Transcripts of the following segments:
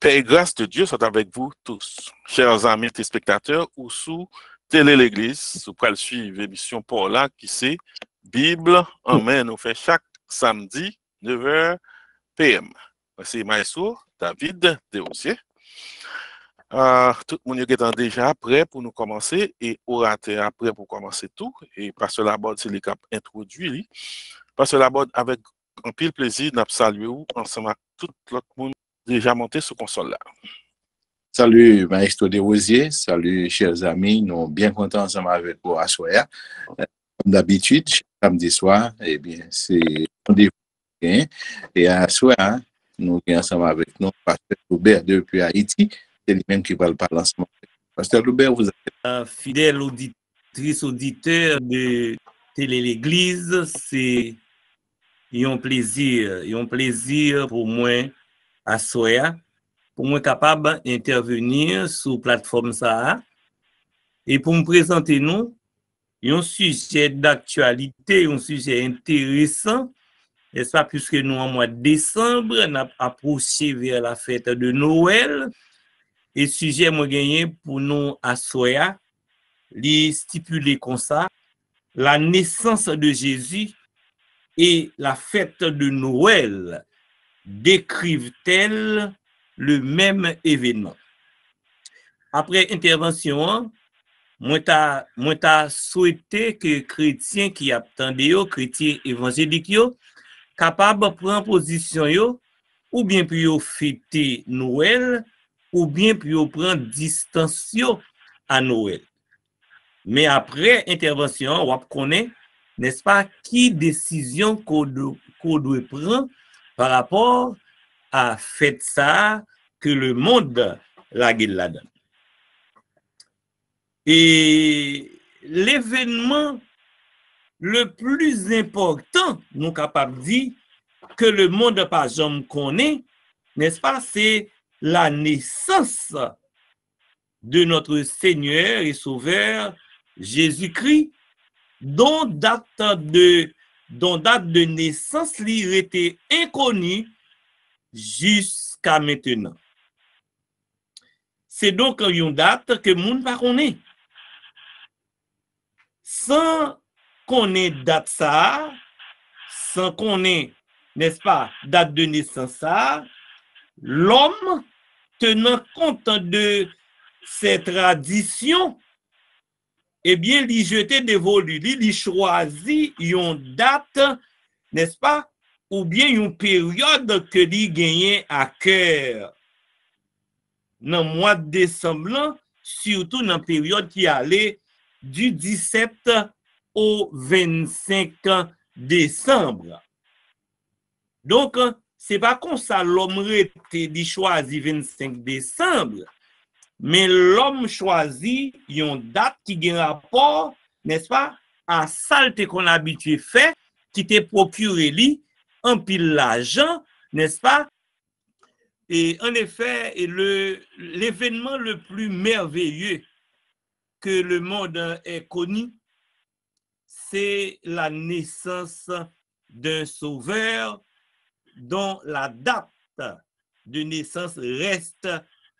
Paix et grâce de Dieu sont avec vous tous, chers amis téléspectateurs ou sous Télé l'Église. Vous pouvez suivre l'émission pour là qui c'est Bible en main. Nous fait chaque samedi 9h PM. C'est Maïsou, David Desrosiers. Tout le monde est déjà prêt pour nous commencer et orateur après pour commencer tout. Et Pasteur Laborde, c'est les cap introduit. Pasteur Laborde, avec un pile plaisir, nous saluons ensemble avec tout l'autre monde déjà monté sur console là. Salut Maestro Desrosiers, salut chers amis, nous sommes bien contents ensemble avec vous à soir. Comme d'habitude, samedi soir, eh bien, c'est rendez-vous. Et à soir, nous sommes ensemble avec nous, Pasteur Loubert depuis Haïti, c'est lui-même qui va le parler ensemble. Pasteur Loubert, vous êtes fidèle auditrice, auditeur de Télé l'Église, c'est un plaisir pour moi à soir, pour moi capable d'intervenir sur la plateforme ça et pour me présenter nous un sujet d'actualité, un sujet intéressant, n'est-ce pas, puisque nous en mois de décembre, on a approché vers la fête de Noël et sujet moi gagné pour nous à soir, les stipuler comme ça, la naissance de Jésus et la fête de Noël décrivent-elles le même événement? Après intervention, moi t'as souhaité que chrétiens qui attendaient, chrétiens évangéliques, capables de prendre position yo, ou bien pour fêter Noël, ou bien pour prendre distance à Noël. Mais après intervention, on connaît, n'est-ce pas, qui décision qu'on doit prendre par rapport à fête ça que le monde la gueule là-dedans. Et l'événement le plus important, nous capables de dire, que le monde pas jamais connaît, n'est-ce pas, c'est la naissance de notre Seigneur et Sauveur Jésus-Christ, dont date de naissance lui était inconnue jusqu'à maintenant. C'est donc une date que le monde ne connaît pas. Sans connaître date ça, sans connaître, n'est-ce pas, date de naissance ça, l'homme tenant compte de ces traditions, eh bien, il jeté dévolu, il choisit une date, n'est-ce pas, ou bien une période que il gagne à cœur. Dans le mois de décembre, surtout dans la période qui allait du 17 au 25 décembre. Donc, ce n'est pas comme ça l'homme était choisi 25 décembre, mais l'homme choisit une date qui a un rapport, n'est-ce pas, à salte qu'on a habitué fait, qui te procuré lui un pile l'argent, n'est-ce pas? Et en effet, l'événement le plus merveilleux que le monde ait connu, c'est la naissance d'un sauveur dont la date de naissance reste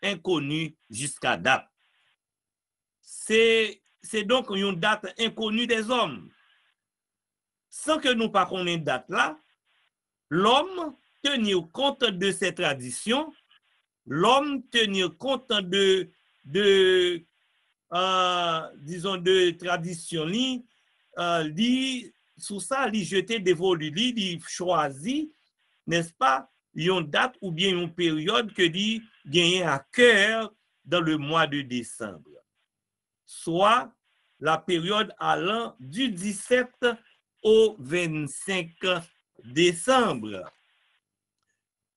inconnue jusqu'à date. C'est donc une date inconnue des hommes. Sans que nous ne connaissions cette date là, l'homme tenir compte de ces traditions, l'homme tenir compte disons de tradition sous ça il jeter dévolu, il choisit, n'est-ce pas, une date ou bien une période que il gagne à cœur dans le mois de décembre, soit la période allant du 17 au 25 décembre.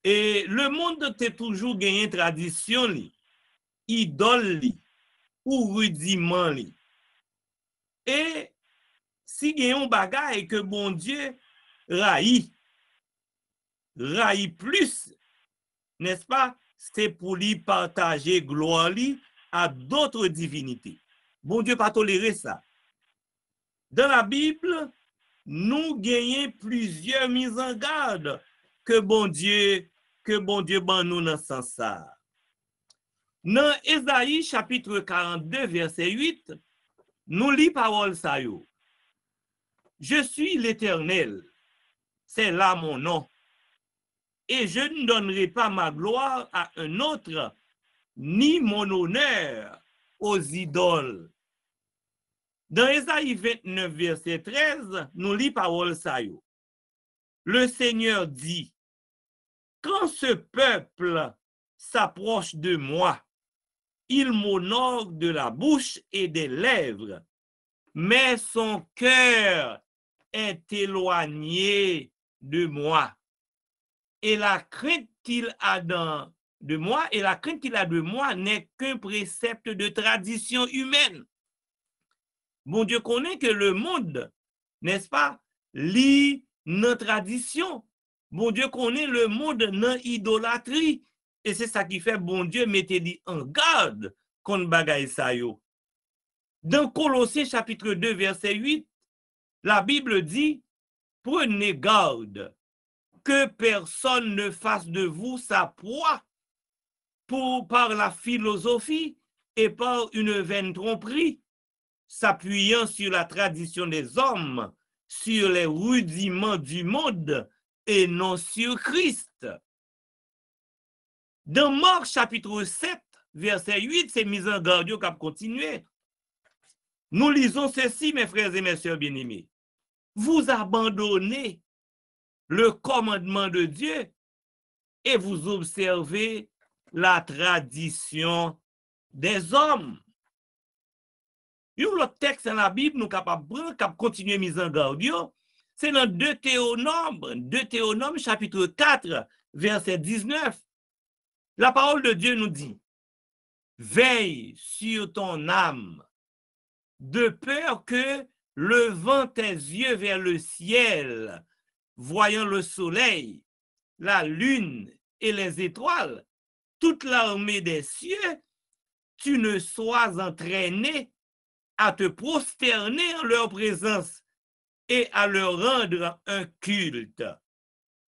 Et le monde a toujours gagné tradition, idole ou rudiment. Et si il y a un bagage que bon Dieu raït plus, n'est-ce pas, c'est pour lui partager gloire à d'autres divinités. Bon Dieu pas tolérer ça. Dans la Bible, nous gagnons plusieurs mises en garde que bon Dieu ban nous dans ce sens. Dans Ésaïe chapitre 42, verset 8, nous lisons parole ça yo. Je suis l'Éternel, c'est là mon nom, et je ne donnerai pas ma gloire à un autre, ni mon honneur aux idoles. Dans Ésaïe 29, verset 13, nous lisons parole ça yo. Le Seigneur dit, quand ce peuple s'approche de moi, il m'honore de la bouche et des lèvres, mais son cœur est éloigné de moi. Et la crainte qu'il a de moi, et la crainte qu'il a de moi n'est qu'un précepte de tradition humaine. Bon Dieu connaît que le monde, n'est-ce pas, lit nos traditions. Bon Dieu connaît le monde dans idolâtrie. Et c'est ça qui fait bon Dieu mettez-lui en garde contre bagaille sa yo. Dans Colossiens chapitre 2 verset 8, la Bible dit, prenez garde que personne ne fasse de vous sa proie par la philosophie et par une vaine tromperie, s'appuyant sur la tradition des hommes, sur les rudiments du monde et non sur Christ. Dans Marc chapitre 7, verset 8, c'est mis en garde qui a continué. Nous lisons ceci, mes frères et mes sœurs bien-aimés. Vous abandonnez le commandement de Dieu et vous observez la tradition des hommes. Il y a l'autre texte dans la Bible, nous capables de continuer mise en garde. C'est dans Deutéronome chapitre 4, verset 19. La parole de Dieu nous dit, veille sur ton âme, de peur que, levant tes yeux vers le ciel, voyant le soleil, la lune et les étoiles, toute l'armée des cieux, tu ne sois entraîné à te prosterner en leur présence et à leur rendre un culte.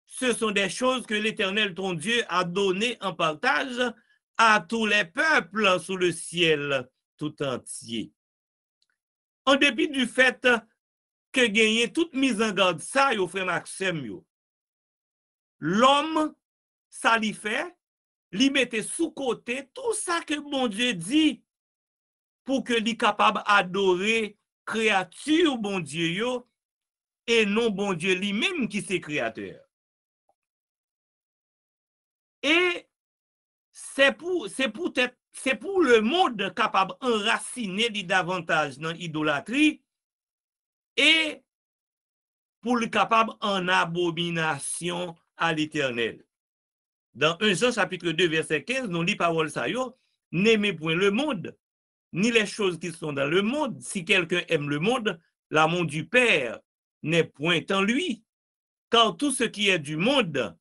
Ce sont des choses que l'Éternel ton Dieu a données en partage à tous les peuples sous le ciel tout entier. En dépit du fait que gagner toute mise en garde ça, yo frère Maxime yo. L'homme, ça lui fait, lui mettait sous côté tout ça que bon Dieu dit pour que lui capable adorer créature bon Dieu yo et non bon Dieu lui-même qui c'est créateur. Et c'est pour le monde capable d'enraciner davantage dans l'idolâtrie et pour le capable en abomination à l'Éternel. Dans 1 Jean chapitre 2 verset 15, nous lit parole ça yo, n'aimez point le monde, ni les choses qui sont dans le monde. Si quelqu'un aime le monde, l'amour du Père n'est point en lui. Car tout ce qui est du monde,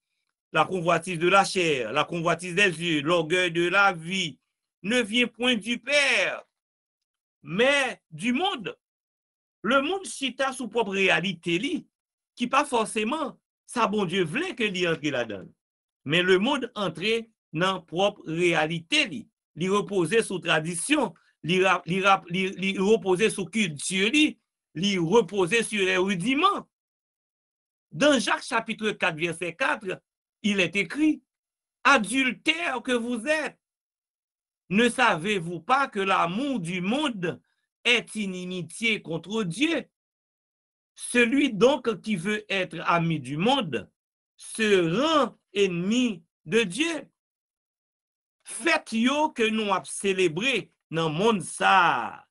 la convoitise de la chair, la convoitise des yeux, l'orgueil de la vie, ne vient point du Père, mais du monde. Le monde chita sous propre réalité li, qui pas forcément ça bon Dieu voulait que li entre là-dedans. Mais le monde entrait dans propre réalité li. Li reposait sous tradition, li reposait sous culture li reposait sur les rudiments. Dans Jacques chapitre 4 verset 4, il est écrit, adultères que vous êtes, ne savez-vous pas que l'amour du monde est inimitié contre Dieu? Celui donc qui veut être ami du monde se rend ennemi de Dieu. Faites yo que nous avons célébré dans le monde ça,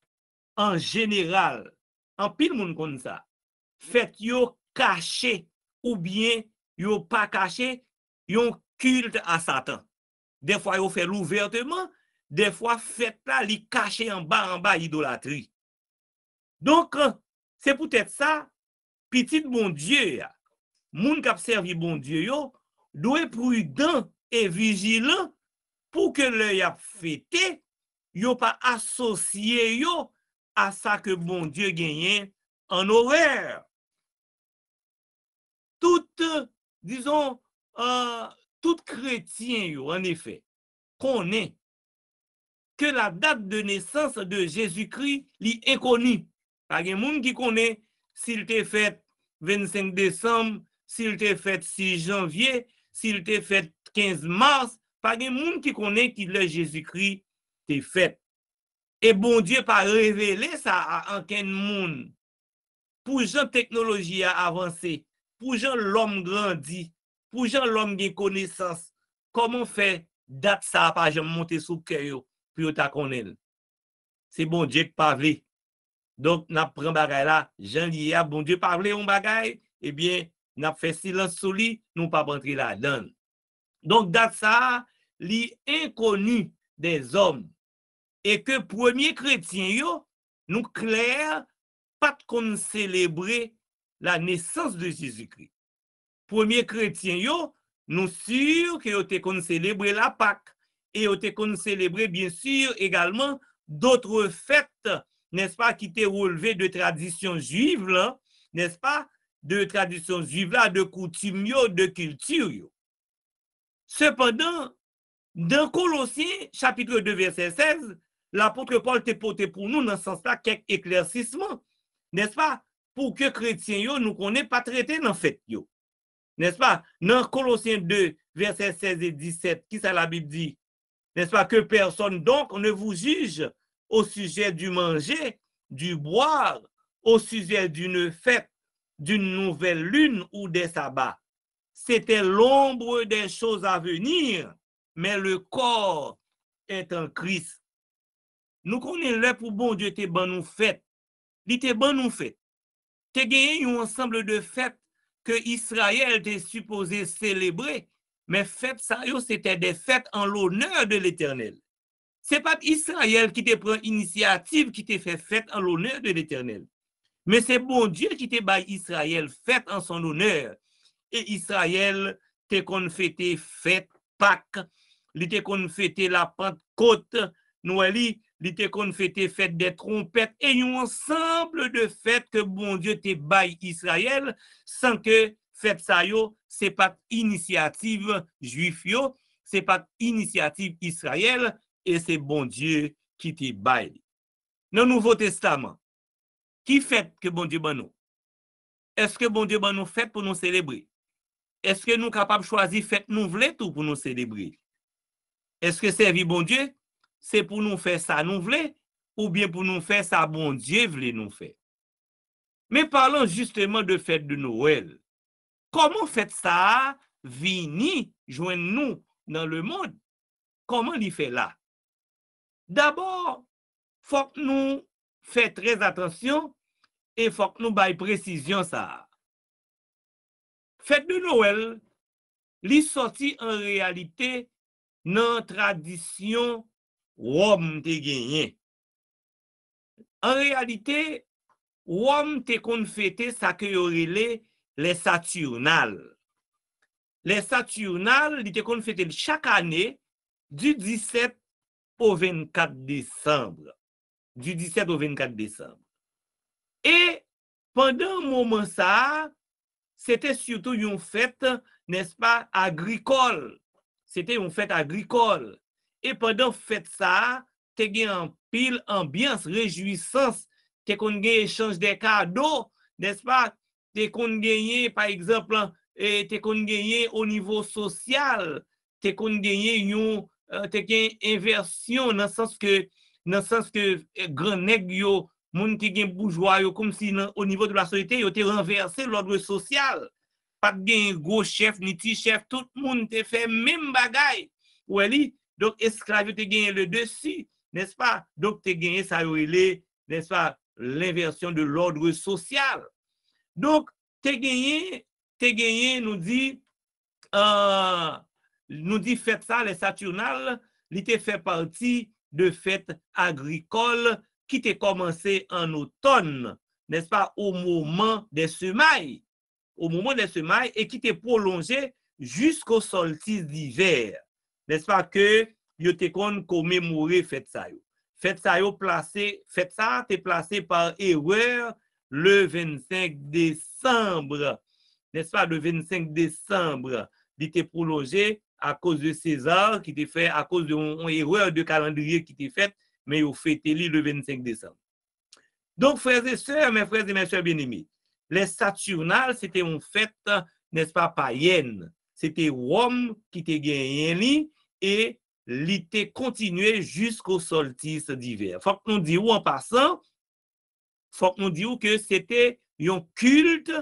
en général, en pile monde comme ça. Faites yo caché ou bien yo pas caché, yon culte à Satan. Des fois yo fait l'ouvertement, des fois faites là li caché en bas idolâtrie. Donc c'est peut-être ça petit bon Dieu, moun k'ap servi bon Dieu yo, doit être prudent et vigilant pour que l'œil a fêté, yo pas associé yo à ça que bon Dieu gagne en horreur. Disons, tout chrétien yo, en effet, connaît que la date de naissance de Jésus-Christ est inconnue. Pas de monde qui connaît s'il était fait 25 décembre, s'il était fait 6 janvier, s'il était fait 15 mars, pas de monde qui connaît qui le Jésus-Christ est fait. Et bon Dieu pas révélé ça à aucun monde. Pour gens technologie a avancé, pour gens l'homme grandit, pour gens l'homme gagne connaissance, comment fait date ça pas jamais monter sous cœur pour ta connaître. C'est bon Dieu qui parle. Donc n'a prend bagay là, Jean lié bon Dieu parle on bagay, eh bien n'a fait silence sur lui, nous pas rentrer là-dedans. Donc date ça li inconnu des hommes et que premier chrétien yo nous clair pas qu'on célébrer la naissance de Jésus-Christ. Premier chrétien yo nous sûr que yo te qu'on célébrer la Pâque et yo te qu'on célébrer bien sûr également d'autres fêtes, n'est-ce pas, qui étaient relevées de traditions juives là, n'est-ce pas, de traditions juives là, de coutumes yo, de culture yo. Cependant, dans Colossiens chapitre 2 verset 16, l'apôtre Paul te porté pour nous dans ce sens-là quelques éclaircissements, n'est-ce pas, pour que chrétiens yo nous connaissent pas traiter dans fête yo. N'est-ce pas? Dans Colossiens 2 verset 16 et 17, qui ça la Bible dit? N'est-ce pas, que personne donc ne vous juge au sujet du manger, du boire, au sujet d'une fête, d'une nouvelle lune ou des sabbats. C'était l'ombre des choses à venir, mais le corps est en Christ. Nous connaissons là pour bon Dieu te ban nous fête. Il te ban nous fête. Te gagné un ensemble de fêtes que Israël était supposé célébrer, mais fêtes ça c'était des fêtes en l'honneur de l'Éternel. C'est pas Israël qui te prend initiative, qui te fait fête en l'honneur de l'Éternel. Mais c'est bon Dieu qui te bat Israël fête en son honneur. Et Israël te qu'on fêté fête Pâques, il te qu'on fêté la Pentecôte, Noël, il te qu'on fêté fête des trompettes et un ensemble de fêtes que bon Dieu te bat Israël sans que fête ça yo, c'est pas initiative juif yo, c'est pas initiative Israël et c'est bon Dieu qui te bat. Dans le Nouveau Testament, qui fête que bon Dieu ban nous? Est-ce que bon Dieu ban nous fête pour nous célébrer? Est-ce que nous sommes capables de choisir fête nous voulons tout pour nous célébrer? Est-ce que servir bon Dieu, c'est pour nous faire ça nous voulons ou bien pour nous faire ça bon Dieu voulait nous faire? Mais parlons justement de fête de Noël. Comment fête ça vini joindre nous dans le monde? Comment il fait là? D'abord, il faut que nous fassions très attention et il faut que nous baille précision ça. Fête de Noël, li sorti en réalité dans tradition Rome te gagné. En réalité, Rome te kon fêté ça que yorele les Saturnales. Les Saturnales, li te kon fêté chaque année du 17 au 24 décembre. Du 17 au 24 décembre. Et pendant un moment ça, c'était surtout une fête, n'est-ce pas, agricole. C'était une fête agricole. Et pendant fête ça, te gen en pile ambiance, réjouissance, te kon gen échange des cadeaux, n'est-ce pas? Te kon gagné, par exemple, te kon gagné au niveau social, te kon gagné une inversion dans le sens que grand nèg yo, moun qui gen bourgeois yo, comme si au niveau de la société yo te renversé l'ordre social. Pas de gen gros chef ni petit chef, tout le monde te fait même bagay. Oui, donc esclave te gagné le dessus, n'est-ce pas? Donc te gagné ça n'est-ce pas, l'inversion de l'ordre social. Donc te gagné nous dit fête ça les Saturnales, il te fait partie de fêtes agricoles qui t'est commencé en automne, n'est-ce pas, au moment des semailles, et qui t'est prolongé jusqu'au solstice d'hiver, n'est-ce pas, que yo te kon commémorer fête ça yo. Fête ça yo placé, fête ça t'est placé par erreur le 25 décembre, n'est-ce pas, le 25 décembre, il t'est prolongé à cause de César qui était fait, à cause d'une erreur de calendrier qui était faite, mais ils ont fêté le 25 décembre. Donc, frères et sœurs, mes frères et mes sœurs bien-aimés, les Saturnales, c'était une fête, n'est-ce pas, païenne. C'était Rome qui était gagné et l'été continué jusqu'au solstice d'hiver. Faut que nous disions en passant, faut que nous disions que c'était un culte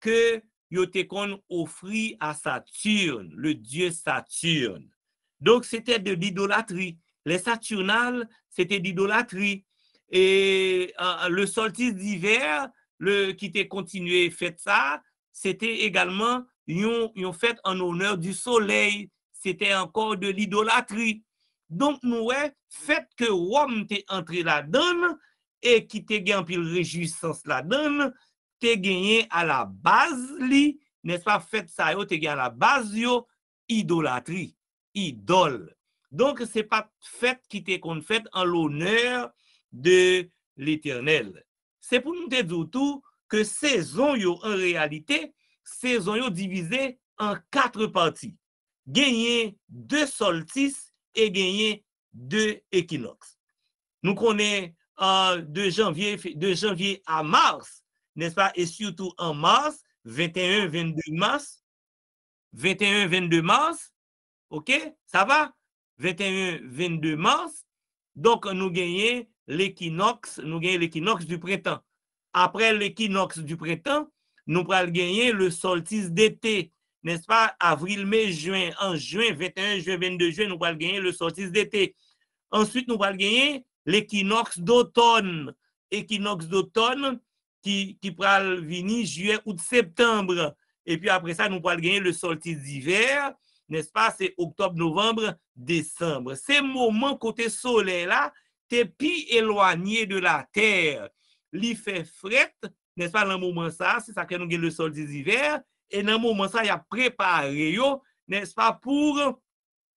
que yote qu'on offrit à Saturne, le dieu Saturne. Donc, c'était de l'idolâtrie. Les Saturnales, c'était d'idolâtrie. Et le solstice d'hiver, qui était continué fait ça, c'était également une fête en honneur du soleil. C'était encore de l'idolâtrie. Donc, nous, fait que Rome t'est entré là-dedans et qui t'est gagné une réjouissance là-dedans, t'es gagné à la base, n'est-ce pas, fait ça, t'es gagné à la base, idolâtrie, idole. Donc, c'est pas fête qui t'est qu'on fait en l'honneur de l'Éternel. C'est pour nous te dire tout que saison, en réalité, saison yo divisée en 4 parties. Gagner 2 solstices et gagner 2 équinoxes. Nous connaissons de janvier à mars, n'est-ce pas? Et surtout en mars, 21-22 mars, 21-22 mars, ok? Ça va? 21-22 mars, donc nous gagnons l'équinoxe, du printemps. Après l'équinoxe du printemps, nous allons gagner le solstice d'été, n'est-ce pas? Avril, mai, juin. En juin, 21 juin, 22 juin, nous allons gagner le solstice d'été. Ensuite, nous allons gagner l'équinoxe d'automne. Équinoxe d'automne qui va venir juillet, août, septembre. Et puis après ça, nous allons gagner le solstice d'hiver, n'est-ce pas? C'est octobre, novembre, décembre. Ces moments côté soleil là, t'es plus éloigné de la terre. Il fait fret, n'est-ce pas? Dans le moment ça, c'est ça que nous avons le solstice d'hiver. Et dans le moment ça, il y a préparé, n'est-ce pas, pour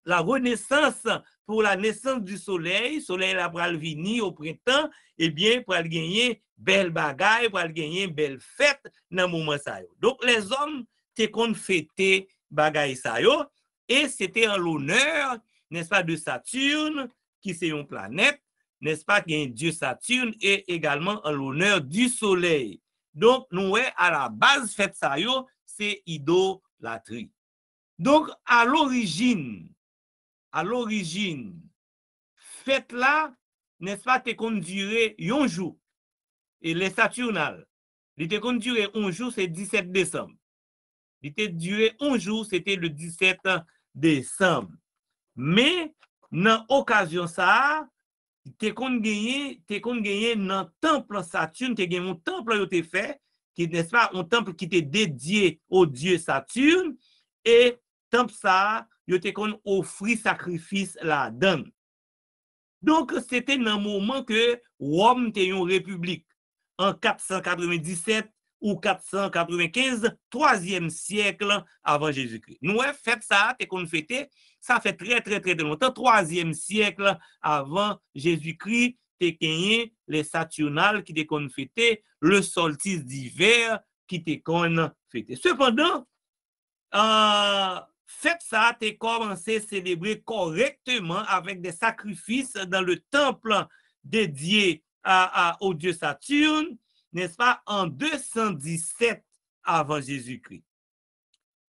la renaissance, pour la naissance du soleil. Soleil là pour venir au printemps, et bien pour gagner belle bagaille, pour gagner belle fête dans le moment ça. Donc les hommes te qu'on fêter bagaille ça et c'était en l'honneur, n'est-ce pas, de Saturne qui c'est une planète, n'est-ce pas, qui est un dieu Saturne, et également en l'honneur du soleil. Donc nous à la base fête ça c'est idolâtrie. Donc à l'origine, fête là, n'est-ce pas, te qu'on durer un jour. Et les Saturnales, il te qu'on durer un jour, c'est 17 décembre. Il te duré un jour, c'était le 17 décembre. Mais, dans l'occasion ça, te qu'on gagné dans le temple Saturne, te gagné un temple qui fait, qui n'est-ce pas, un temple qui était dédié au dieu Saturne, et temple ça, yo te kon offri sacrifice là-dedans. Donc, c'était dans le moment que Rome était une république. En 497 ou 495, 3e siècle avant Jésus-Christ. Nous avons fait ça, te kon fêté, ça fait très, très, très longtemps, 3e siècle avant Jésus-Christ, te gagné les Saturnales qui te kon fêté, le solstice d'hiver qui te kon fêté. Cependant, fête ça, tu as commencé à célébrer correctement avec des sacrifices dans le temple dédié au dieu Saturne, n'est-ce pas, en 217 avant Jésus-Christ.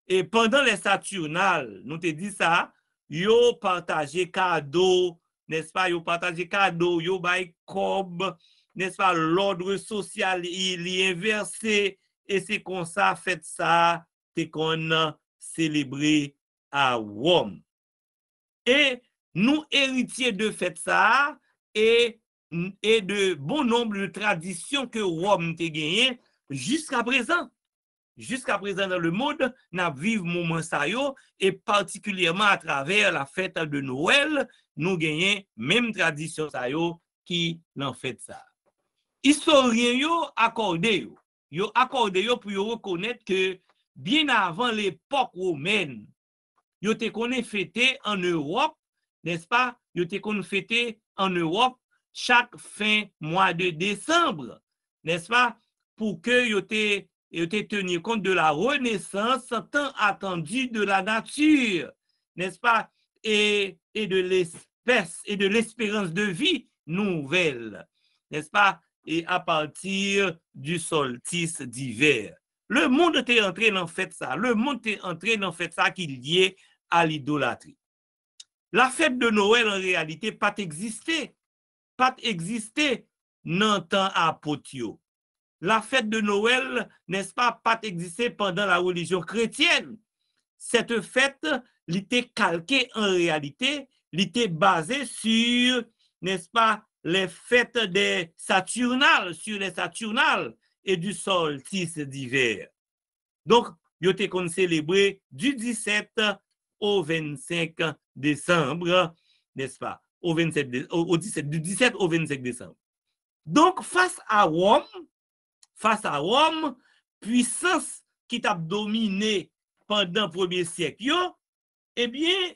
Et pendant les Saturnales, nous te dit ça, yo partagé cadeau, n'est-ce pas, yo partagé cadeau, yo bay cob, n'est-ce pas, l'ordre social il est inversé, et c'est comme ça, fête ça, t'es qu'on célébré à Rome. Et nous, héritiers de fête ça, et de bon nombre de traditions que Rome t'a gagné jusqu'à présent. Jusqu'à présent dans le monde, nous vivons moment ça yo, et particulièrement à travers la fête de Noël, nous gagnons même tradition ça yo qui l'en fait ça. Historiens yo accordé pour yo reconnaître que bien avant l'époque romaine, yo te connaît fêté en Europe, n'est-ce pas? Yo te connaît fêté en Europe chaque fin mois de décembre, n'est-ce pas? Pour que yo te tenu compte de la renaissance tant attendue de la nature, n'est-ce pas, et de l'espérance de vie nouvelle, n'est-ce pas, et à partir du solstice d'hiver. Le monde est entré dans fait ça. Le monde est entré dans fait ça qui est lié à l'idolâtrie. La fête de Noël, en réalité, pas existé. Pas existé dans le temps apôtre. La fête de Noël, n'est-ce pas existé pendant la religion chrétienne. Cette fête, elle était calquée en réalité, elle était basée sur, n'est-ce pas, les fêtes des Saturnales, sur les Saturnales et du solstice d'hiver. Donc, ils étaient célébrés du 17 au 25 décembre, n'est-ce pas? Du 17 au 25 décembre. Donc, face à Rome, puissance qui t'a dominé pendant le premier siècle, eh bien,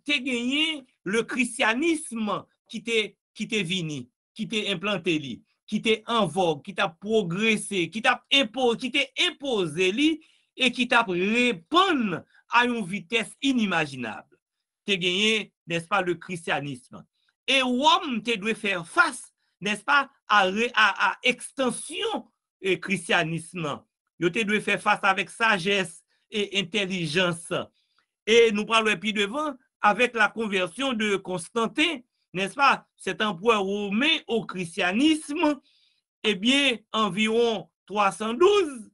t'es gagné le christianisme qui t'est venu, qui t'est implanté, qui t'est en vogue, qui t'a progressé, qui t'est imposé et qui t'a répondu à une vitesse inimaginable. T'es gagné, n'est-ce pas, le christianisme. Et Rome, tu dois faire face, n'est-ce pas, à extension et christianisme. Tu dois faire face avec sagesse et intelligence. Et nous parlons puis devant avec la conversion de Constantin, n'est-ce pas, cet empereur romain au christianisme, eh bien, environ 312,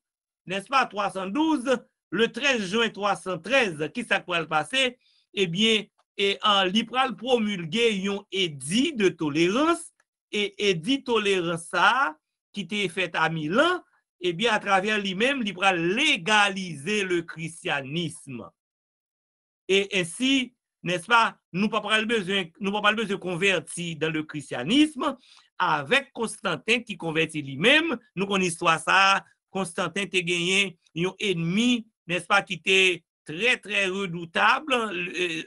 n'est-ce pas, 312, le 13 juin 313, qui s'est passé, eh bien, et en libéral promulgué un édit de tolérance, et édit tolérance ça, qui était fait à Milan, eh bien, à travers lui-même, libéral légaliser le christianisme. Et ainsi, n'est-ce pas, nous n'avons pas besoin de convertir dans le christianisme. Avec Constantin qui convertit lui-même, nous connaissons l'histoire ça, Constantin a gagné un ennemi, n'est-ce pas, qui était très, très redoutable,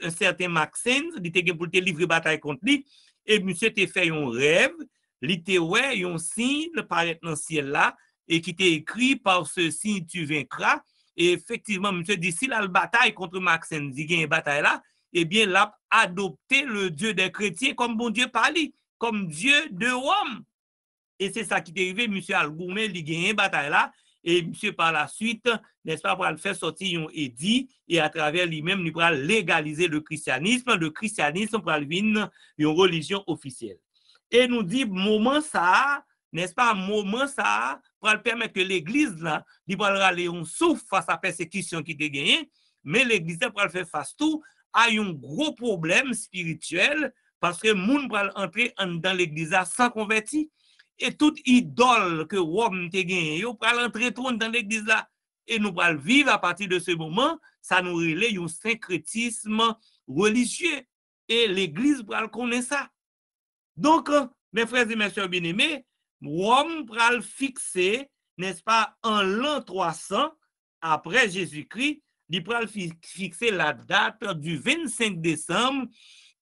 un certain Maxence, il était pour livrer bataille contre lui, et monsieur a fait un rêve, il était ouais, un signe paraît dans le ciel là, et qui était écrit par ce signe tu vaincras. Et effectivement, monsieur dit, si la bataille contre Maxence, il y a une bataille là, eh bien, il a adopté le Dieu des chrétiens comme bon Dieu par lui, comme Dieu de Rome. Et c'est ça qui est arrivé, monsieur Algoumé, il y a une bataille là, et monsieur par la suite, n'est-ce pas, pour le faire sortir un édit, et à travers lui-même, il pourra légaliser le christianisme pour devenir une religion officielle. Et nous dit, moment ça, n'est-ce pas, moment ça, pour permettre que l'église là, il va aller en souffle face à la persécution qui est gagnée, mais l'église pour faire face tout à un gros problème spirituel parce que moun va entrer dans l'église sans convertir et toute idole que Rome a gagné, yo va entrer tout dans l'église là et nous va vivre à partir de ce moment, ça nous relève un syncrétisme religieux et l'église va connaître ça. Donc, mes frères et mes sœurs bien-aimés, Rome va le fixer, n'est-ce pas, en l'an 300 après Jésus-Christ, il va fixer la date du 25 décembre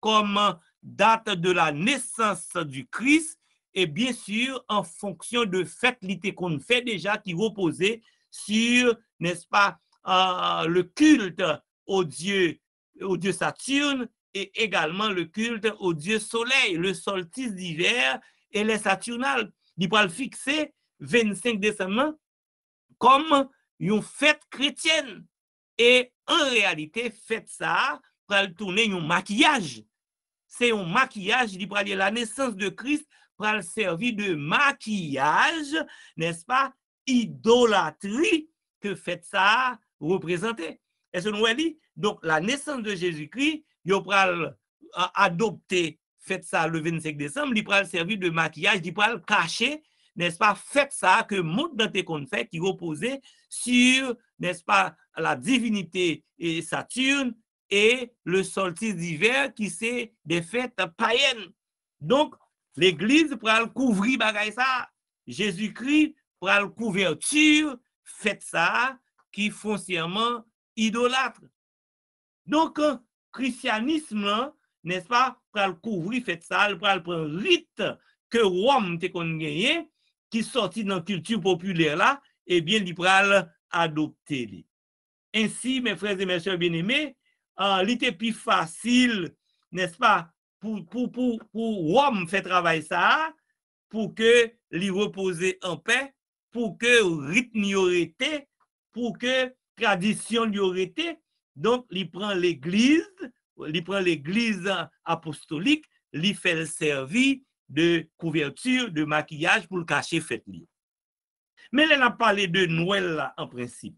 comme date de la naissance du Christ et bien sûr en fonction de fête qu'on fait déjà qui reposait sur, n'est-ce pas, le culte au dieu Saturne et également le culte au dieu Soleil, le solstice d'hiver et les Saturnales. Il va le fixer 25 décembre comme une fête chrétienne. Et en réalité, fête ça pour tourner un maquillage. C'est un maquillage, il va dire la naissance de Christ pour servir de maquillage, n'est-ce pas, idolâtrie que fête ça représentait. Est-ce que nous voyons? Donc, la naissance de Jésus-Christ, il va adopter fête ça le 25 décembre, il va servir de maquillage, il va cacher, n'est-ce pas, fête ça que monde dans tes comptes fait qui reposait sur, n'est-ce pas, la divinité et Saturne et le solstice d'hiver qui c'est des fêtes païennes. Donc, l'église pour le couvrir bagaille ça, Jésus-Christ pour le couverture, fête ça qui foncièrement idolâtre. Donc, christianisme, n'est-ce pas, pour le couvrir fête ça, pour le prendre rite que Rome te gagné, qui sortit dans la culture populaire là, eh bien, il va adopter. Ainsi, mes frères et mes sœurs bien-aimés, il était plus facile, n'est-ce pas, pour Rome faire travail ça, pour que l'y reposer en paix, pour que rythme y aurait été, pour que tradition y aurait été. Donc, il prend l'église apostolique, il fait le service de couverture, de maquillage pour le cacher fête. Mais elle a parlé de Noël là, en principe,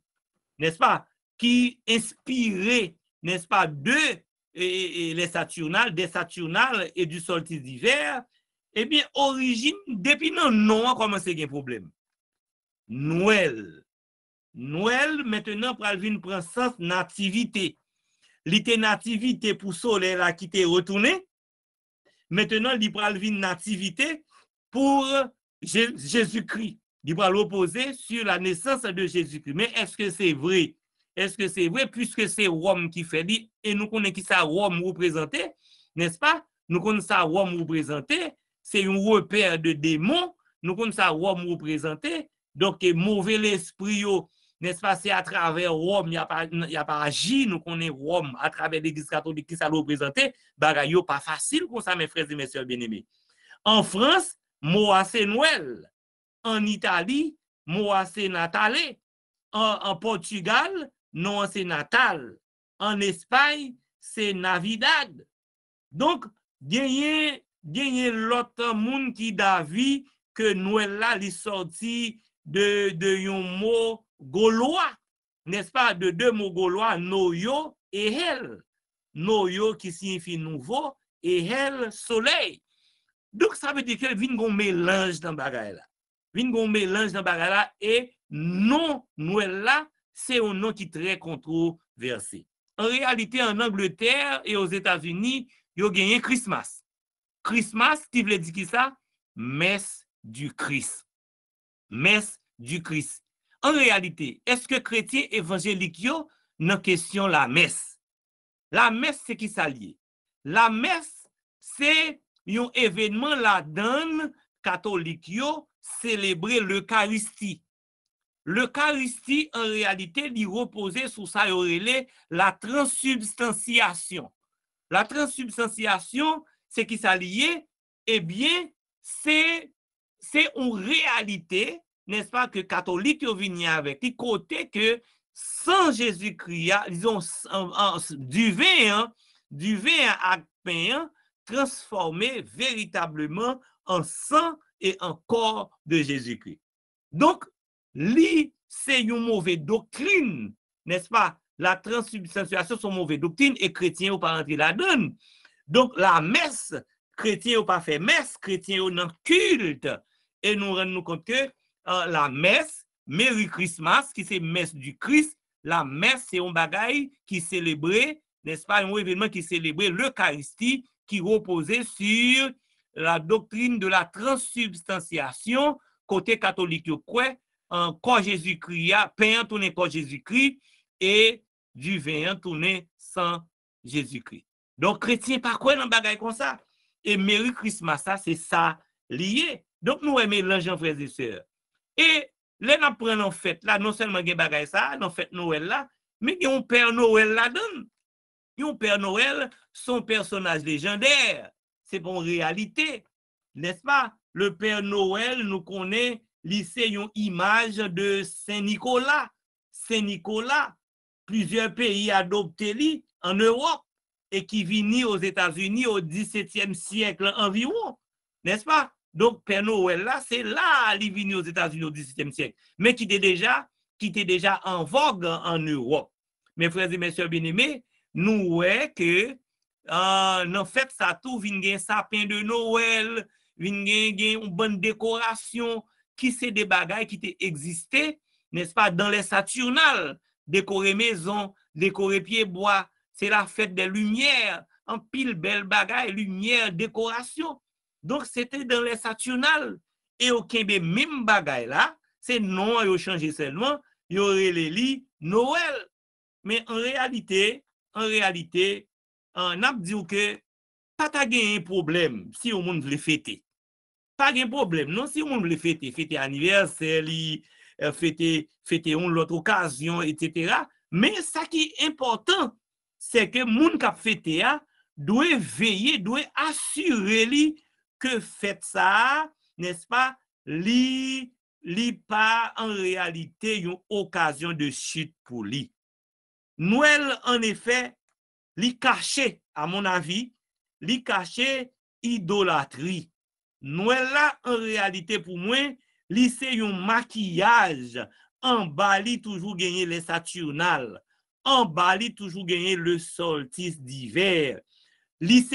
n'est-ce pas, qui inspirait, n'est-ce pas, des Saturnales et du solstice d'hiver, eh bien, origine, depuis non, non, a commencé à un problème. Noël, maintenant, pour venir prendre sens nativité. L'ité nativité pour soleil là qui t'est retourné. Maintenant, il prend venir nativité pour Jésus-Christ. Il va l'opposer sur la naissance de Jésus-Christ. Mais est-ce que c'est vrai? Est-ce que c'est vrai puisque c'est Rome qui fait dit et nous connaissons qui ça Rome représenté, n'est-ce pas? Nous connaissons ça Rome représenté, c'est un repère de démons. Nous connaissons ça Rome représenté. Donc, mauvais l'esprit, n'est-ce pas? C'est à travers Rome, il n'y a pas agi. Nous connaissons Rome à travers l'Église catholique qui ça représenté. Bagaille pas facile comme ça, mes frères et mes sœurs bien-aimés. En France, Moa c'est Noël. En Italie, Moa c'est Natale. En Portugal, non c'est Natal. En Espagne, c'est Navidad. Donc, il y a l'autre monde qui d'avis que Noël là, il sorti de un mot gaulois, n'est-ce pas? De deux mots gaulois, noyo et hel. Noyo qui signifie nouveau et hel, soleil. Donc, ça veut dire que vient un mélange dans bagaille là. Vient un mélange dans bagaille là et non Noël là, c'est un nom qui est très controversé. En réalité, en Angleterre et aux États-Unis, il y a gagné Christmas. Christmas, qui veut dire qui ça? Messe du Christ. Messe du Christ. En réalité, est-ce que chrétiens évangéliques n'ont question la messe? La messe, c'est qui s'allie? La messe, c'est un événement la donne catholique célébrer l'Eucharistie. L'Eucharistie, en réalité, il reposait sur ça, la transsubstantiation. La transsubstantiation, c'est qui s'allie? Eh bien, c'est une réalité, n'est-ce pas, que catholique viennent avec, qui côté que sans Jésus-Christ, disons, du vin à pain, transformé véritablement en sang et en corps de Jésus-Christ. Donc, c'est une mauvaise doctrine, n'est-ce pas? La transsubstantiation, c'est une mauvaise doctrine et chrétiens n'ont pas rentré là-dedans. Donc, la messe, chrétiens n'ont pas fait messe, chrétiens n'ont pas culte. Et nous rendons compte que la messe, Merry Christmas, qui c'est messe du Christ, la messe, c'est un bagaille qui célébrait, n'est-ce pas, un événement qui célébrait l'Eucharistie, qui reposait sur la doctrine de la transsubstantiation, côté catholique, quoi, en corps Jésus-Christ, pain tourné corps Jésus-Christ, et du vin tourné sans Jésus-Christ. Donc, chrétien, par quoi dans bagaille comme ça? Et Merry Christmas, ça, c'est ça lié. Donc, nous mélangeons, frères et sœurs. Et là, nous prenons en fête, là, non seulement des bagailles ça, nous fête Noël là, mais il y a un Père Noël là-dedans. Un Père Noël, son personnage légendaire. C'est pour réalité, n'est-ce pas? Le Père Noël, nous connaît, c'est une image de Saint-Nicolas. Saint-Nicolas, plusieurs pays adopté lui en Europe et qui vient aux États-Unis au XVIIe siècle environ, n'est-ce pas? Donc, Père Noël, là, c'est là, il vient aux États-Unis au XVIIe siècle, mais qui était déjà en vogue en Europe. Mes frères et mes sœurs bien-aimés, nous voyons que, en fait, ça tout vient un sapin de Noël, vient une bonne décoration, qui c'est des bagailles qui existaient, n'est-ce pas, dans les Saturnales, décorer maison, décorer pied bois, c'est la fête des lumières, en pile belle bagaille, lumière, décoration. Donc, c'était dans les Saturnales. Et au Québec, même bagaille là, c'est non, ils ont changé seulement, il y aurait les lits Noël. Mais en réalité, on a dit que pas de problème si on veut fêter. Pas de problème. Non, si on veut fêter anniversaire, fêter une autre occasion, etc. Mais ça qui est important, c'est que moun k'ap fêté a doit veiller, doit assurer li que fête ça, n'est-ce pas, li pas en réalité une occasion de chute pour lui. Noël, en effet, li caché, à mon avis, li caché idolâtrie. Noël là, en réalité, pour moi, li c'est un maquillage. En bas, li toujours gagné les Saturnales. En bas, li toujours gagné le solstice d'hiver. Li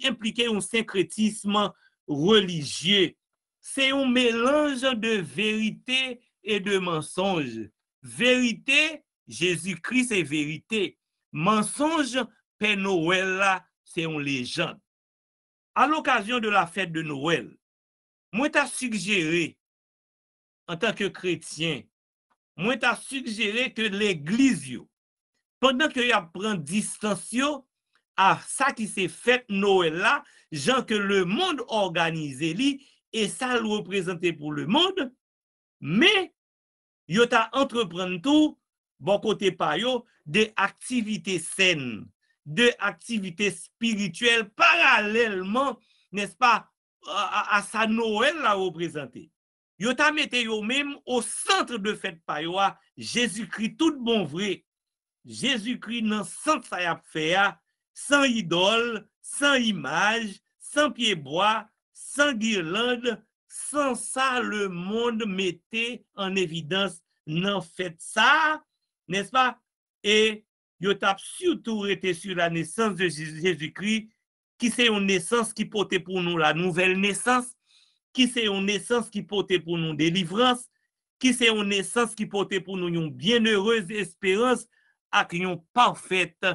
impliqué un syncrétisme religieux. C'est un mélange de vérité et de mensonge. Vérité, Jésus-Christ est vérité. Mensonge, Père Noël, là, c'est une légende. À l'occasion de la fête de Noël, moi t'ai suggéré, en tant que chrétien, moi t'ai suggéré que l'église, pendant que y a prend distance à ça qui s'est fait Noël là, gens que le monde organisé li, et ça le représenté pour le monde, mais yo t'a entreprendre tout bon côté pa yo des activités saines, de activités spirituelles parallèlement, n'est-ce pas, à sa Noël la représenté. Yo t'a mette yo même au centre de fête pa yo Jésus-Christ tout bon vrai. Jésus-Christ dans centre ça y a fait sans idole, sans image, sans pied bois, sans guirlande, sans ça le monde mettait en évidence non fait ça, n'est-ce pas? Et yo t'a surtout été sur la naissance de Jésus-Christ, qui c'est une naissance qui portait pour nous la nouvelle naissance, qui c'est une naissance qui portait pour nous délivrance, qui c'est une naissance qui portait pour nous une bienheureuse espérance avec une parfaite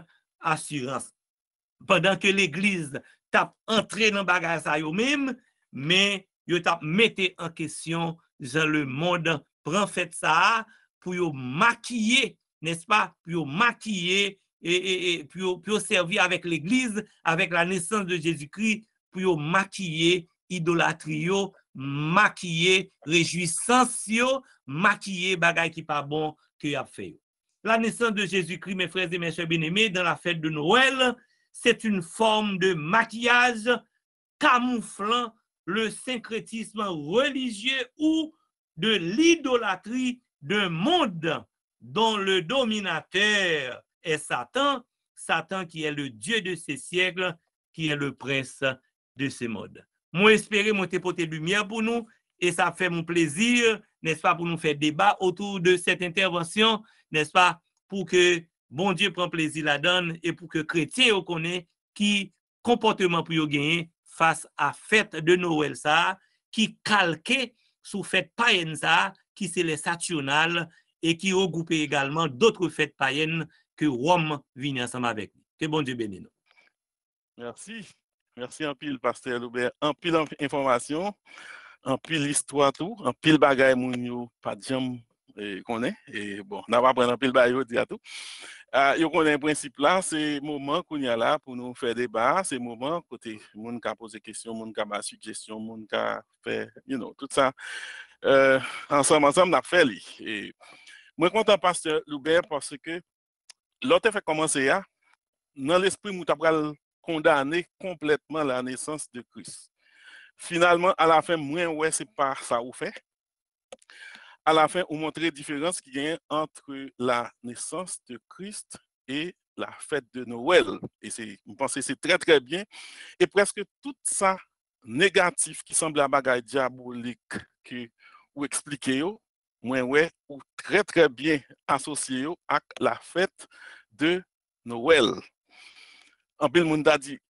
assurance. Pendant que l'église t'a entré dans bagage ça yo même, mais yo t'a mette en question le monde prend fait ça pour yo maquiller, n'est-ce pas, pour yo maquiller et pour servir avec l'église, avec la naissance de Jésus-Christ, pour yo maquiller idolâtrie yo, maquiller réjouissance yo, maquiller bagay qui pas bon que y a fait. La naissance de Jésus-Christ, mes frères et mes sœurs bien-aimés, dans la fête de Noël, c'est une forme de maquillage camouflant le syncrétisme religieux ou de l'idolâtrie d'un monde dont le dominateur est Satan, Satan qui est le Dieu de ces siècles, qui est le prince de ces modes. Moi, espérer monter porter lumière pour nous, et ça fait mon plaisir, n'est-ce pas, pour nous faire débat autour de cette intervention, n'est-ce pas, pour que bon Dieu prend plaisir la donne et pour que chrétiens connaissent qui comportement pour gagner face à fête de Noël ça, qui calqué sous fête païenne ça, qui c'est les Saturnales et qui regroupe également d'autres fêtes païennes que Rome vient ensemble avec. Que bon Dieu bénisse nous. Merci. Merci en pile, Pasteur Loubert. En pile information, en pile histoire tout, en pile bagaille moun yo pas de jam connaît et bon, on va prendre en pile bagaille dire tout. Yo connaît principe là, c'est moment qu'on y a là pour nous faire débat, c'est moment côté moun ka poser question, moun ka ba suggestion, moun ka faire, tout ça ensemble n'a fait li. Et moi content Pasteur Loubert parce que l'autre fait commencer dans l'esprit mou t'a pral condamner complètement la naissance de Christ. Finalement, à la fin, moi, ouais, c'est pas ça ou fait. À la fin, on montre la différence qu'il y a entre la naissance de Christ et la fête de Noël. Et je pense que c'est très, très bien. Et presque tout ça négatif qui semble la bagaille diabolique que vous expliquez, moi, ouais, ou très, très bien associé avec la fête de Noël. En pile, monde a dit,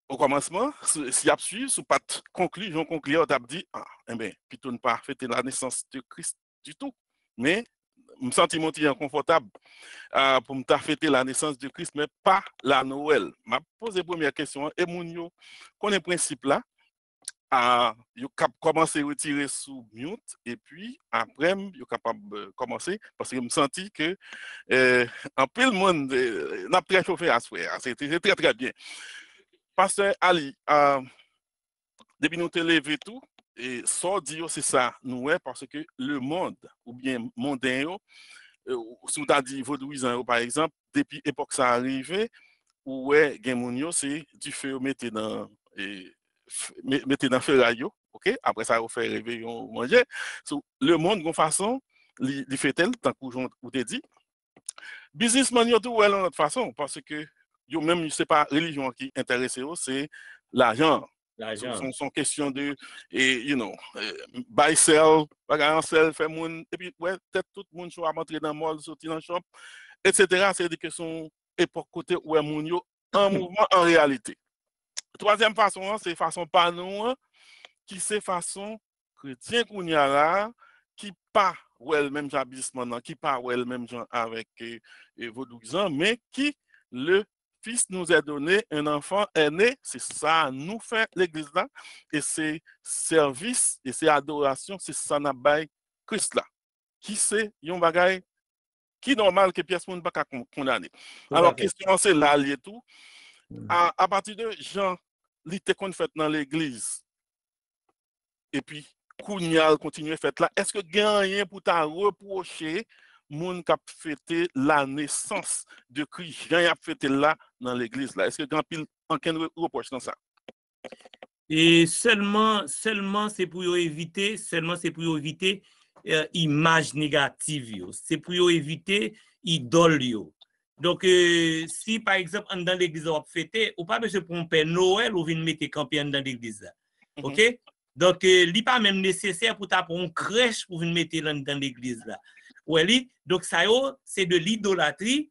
au commencement, si y a suivi, sous pas conclusion, on a dit, plutôt ne pas fêter la naissance de Christ du tout. Mais, je me sens inconfortable pour me fêter la naissance de Christ, mais pas la Noël. Je vais poser la première question, et mon yo, qu'on est principe là, yo commencer à retirer sous mute, et puis, après, yo capable de commencer, parce que je me senti que, en pile monde, n'a très chauffé à soi. C'est très, très bien. Pasteur Ali, depuis nous te lever tout, et ça dit c'est ça, nous, parce que le monde, ou bien mondain, si tu as dit vaudouisant, par exemple, depuis l'époque ça arrivé, ouais, gen moun yo, c'est du feu mettez dans mettez dans ferraille, OK? Après ça, on fait réveillon manger. So, le monde gon façon li fait tel tant ou te dit. Businessman yo tout ouais l'autre façon parce que yo même c'est pas religion qui intéresse eux, c'est l'argent. Son question de buy sell, bagarre sell fait moun et puis ouais peut-être tout le monde soit rentrer dans mall, sortir dans shop, etc. C'est des questions époque côté où moun yo en mouvement en réalité. Troisième façon, c'est façon pas nous qui c'est façon chrétien qu'on y a là qui pas ou elle-même j'habissement qui pas ou elle-même avec vaudouisant mais qui le Fils nous est donné, un enfant est né, c'est ça nous fait l'église là et c'est service et c'est adoration, c'est ça n'a bail Christ là. Qui c'est yon bagay qui normal que pièce moun pas condamner. Alors question c'est là lié tout à partir de Jean li te kon fait dans l'église et puis Kounyal continue fait là, est-ce que rien pour ta reprocher moun k'ap fêté la naissance de Christ, Jean a fêté là dans l'église là. Est-ce que grand pile aucun reproche dans ça? Et seulement c'est pour éviter, image négative, c'est pour éviter idole yo. Donc si par exemple dans l'église on fêter, ou pas besoin pour un père Noël ou venir mettre campé dans l'église là. OK? Donc li pas même nécessaire pour ta pour une crèche pour venir mettre dans l'église là. Ouais, donc ça c'est de l'idolâtrie,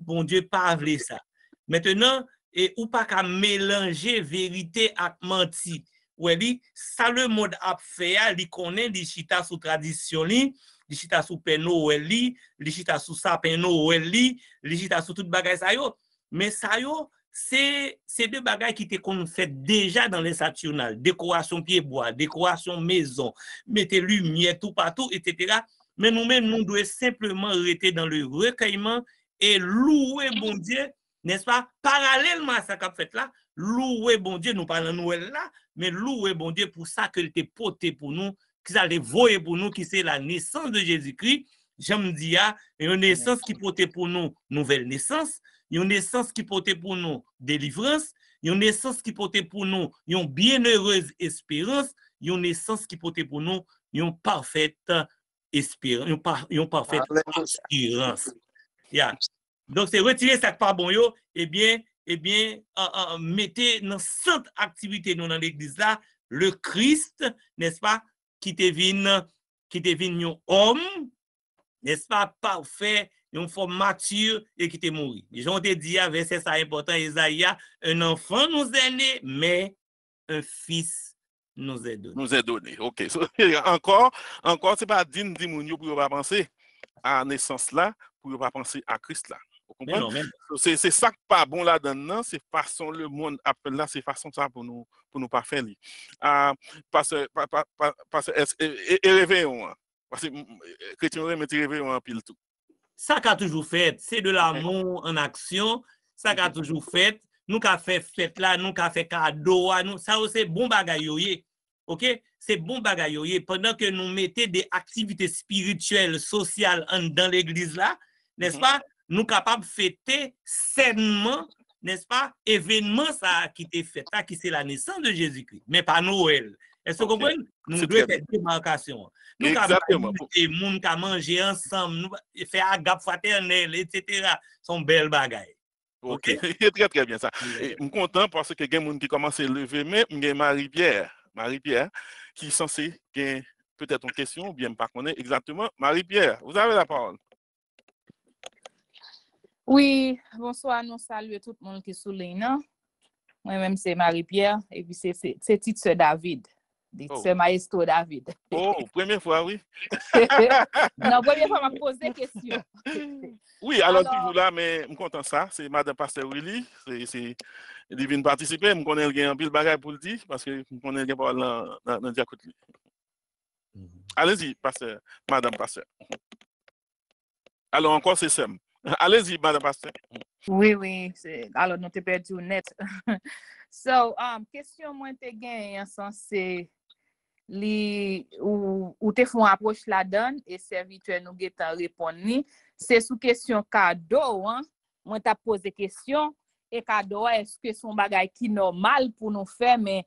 bon Dieu pas vle ça. Maintenant et ou pas qu'à mélanger vérité avec menti. Ouais, ça le monde a fait, li connaît li chita sous tradition li chita sous Père Noël li chita sous sapin Noël li chita sous toute bagay ça yo, mais ça yo c'est deux bagages qui étaient qu'on fait déjà dans les saturnales, décoration pied bois, décoration maison, mettez lumière tout partout, etc. Mais nous-mêmes, nous devons simplement rester dans le recueillement et louer bon Dieu, n'est-ce pas? Parallèlement à ça qu'a fait là, louer bon Dieu, nous parlons de Noël là, mais louer bon Dieu pour ça qu'il était porté pour nous, qu'il allait voyer pour nous, qui c'est la naissance de Jésus-Christ. J'aime dire, une naissance qui portait pour nous, nouvelle naissance, une naissance qui portait pour nous, délivrance, une naissance qui portait pour nous, une bienheureuse espérance, une naissance qui portait pour nous, une parfaite espérance, une parfaite assurance. Yeah. Donc, c'est retirer ça pas bon yo, mettez dans cette activité nous dans l'église là, le Christ, n'est-ce pas, qui devine un homme, n'est-ce pas, parfait, une forme mature et qui te mourir. J'en te dit, verset ça important, Isaïe, un enfant nous est né, mais un fils nous est donné. Nous est donné, ok. So, encore, c'est pas digne d'imounio pour ne pas penser à la naissance là, pour ne pas penser à Christ là. Vous comprenez? C'est ça qui pas bon là-dedans, c'est façon le monde appelle là, c'est façon ça pour nous pas faire. Parce que réveillons, parce que chrétien remettre réveillons en pile tout. Ça qu'a toujours fait, c'est de l'amour en action, ça qu'a toujours fait, nous qu'a fait fête là, nous qu'a fait cadeau, nous, ça c'est bon bagaille. OK? C'est bon bagaille. Pendant que nous mettons des activités spirituelles, sociales dans l'église là, n'est-ce pas? Nous capables de fêter sainement, n'est-ce pas? Événement ça qui était fait, ça qui c'est la naissance de Jésus-Christ, mais pas Noël. Est-ce que vous comprenez? Nous devons faire des démarcations. Nous avons des gens qui mangent ensemble, nous faire agape fraternelle, etc. sont belles bagailles. OK. Très, très bien ça. Je suis content parce que il y a des gens qui commencent à lever, mais il y a Marie-Pierre, qui est censée peut-être une question, ou bien pas connaître exactement. Marie-Pierre, vous avez la parole. Oui, bonsoir, nous saluons tout le monde qui est sous l'île. Moi-même, c'est Marie-Pierre, et puis c'est petite sœur David. C'est Maestro David. Oh, première fois, oui. Non, première fois, je me pose des questions. Oui, alors toujours là, mais je suis content de ça. C'est Madame Pasteur Willy. C'est divine participer. Je connais un pile bagage pour le dire, parce que je connais un parole dans le diacote. Allez-y, Pasteur, Madame Pasteur. Alors, encore, c'est Sam. Allez-y, Madame Pasteur. Oui. Alors, nous t'ai perdu net. So, question moi te gagne en sens c'est ou te font approche la donne et serviteur nous getan répondre ni, c'est sous question cadeau, hein. Moi t'a posé question et cadeau est-ce que son bagay qui normal pour nous faire mais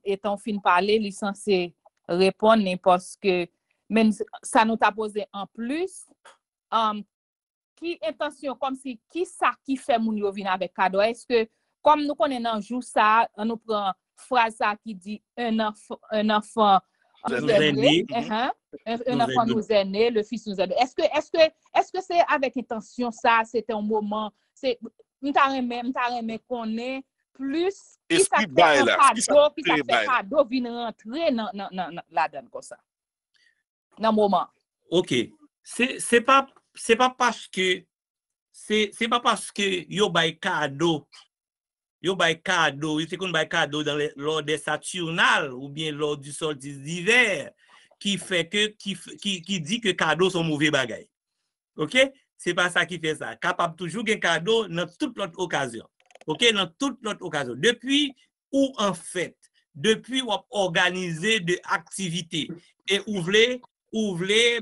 étant fin parler, li censé répondre parce que même ça nous t'a posé en plus qui intention comme si qui ça qui fait moun yo vinn avec cadeau est-ce que comme nous connaissons dans jour ça on nous prend phrase ça qui dit un enfant nous est né, un enfant nous est né, le fils nous est né. Est-ce que c'est avec intention ça, c'était un moment, c'est m'ta remet connaît plus qui ça fait cadeau vient rentrer dans la donne comme ça. Dans moment. OK. C'est pas parce que yo bay cadeau. Yo bay cadeau, yo te kon bay cadeau lors des Saturnales ou bien lors du solstice d'hiver qui fait que qui dit que cadeau sont mauvais bagay. OK? C'est pas ça qui fait ça. Capable toujours gen cadeau dans toute l'autre occasion. OK? Dans toute l'autre occasion. Depuis ou en fait, depuis ou organiser de activités et ou vle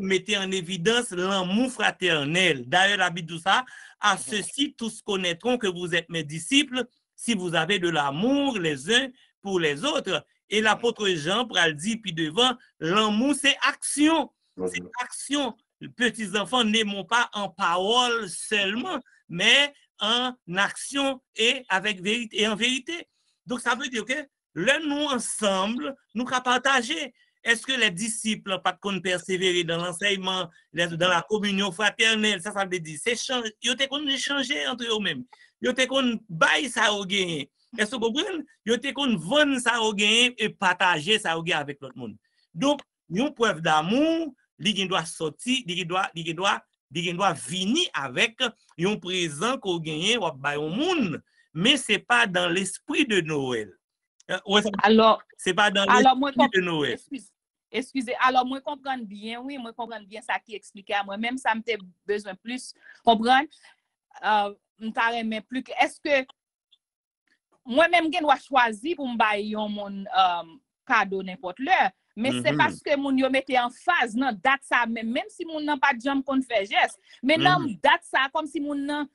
mettez en évidence l'amour fraternel. D'ailleurs, la Bible dit ça, à ceux-ci tous connaîtront que vous êtes mes disciples si vous avez de l'amour les uns pour les autres. Et l'apôtre Jean pral dit puis devant, l'amour c'est action. C'est action. Les petits enfants n'aimons pas en parole seulement, mais en action et avec vérité et en vérité. Donc ça veut dire que nous ensemble, nous qu'à partager. Est-ce que les disciples pas qu'on persévérer dans l'enseignement, dans la communion fraternelle, ça veut dire c'est changer, ils ont échanger entre eux-mêmes. Yo te kon bay sa ou gen. Est-ce que vous comprenez? Yo te kon vendre sa ou gen et partager sa ou gen avec l'autre monde. Donc, une preuve d'amour, li doit sortir, li doit venir avec un présent qu'on gagne ou bay au monde, mais c'est pas dans l'esprit de Noël. Alors, c'est pas dans l'esprit de Noël. Excusez, alors moi comprendre bien, oui, moi comprendre bien ça qui expliquait à moi, même ça me besoin plus comprendre. Plus est-ce que moi-même je dois choisir pour me bailler mon cadeau n'importe l'heure, mais c'est parce que mon yo mette en phase non date ça même si mon n'a pas de jambe qu'on fait geste, mais non date ça comme si mon n'a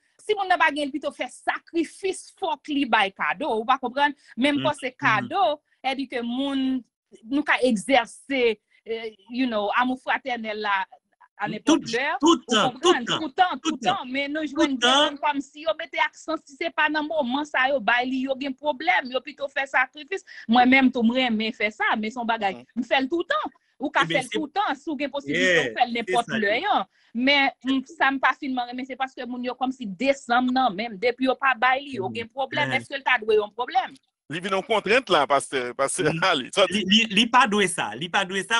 pas gain plutôt faire sacrifice faut li bail cadeau, ou pas comprendre même quand c'est cadeau, elle dit que mon nous ka exercer amour fraternel là à n'importe l'heure, tout le temps, mais nous jouons comme si on mettait accent, si c'est pas dans le moment, ça yo baili, yo gen problème, yo plutôt fait sacrifice. Moi-même, tout me fait ça, mais son bagage, me fait tout le temps. Ou ka fait tout le temps, si vous avez possibilité de faire n'importe l'heure. Mais ça me pas finalement, mais c'est parce que moun yo comme si décembre, non, même, depuis yo pas baili, yo gen problème. Est-ce que le ta doué un problème? Li vin en contrainte là, pasteur Ali. Li pas doué ça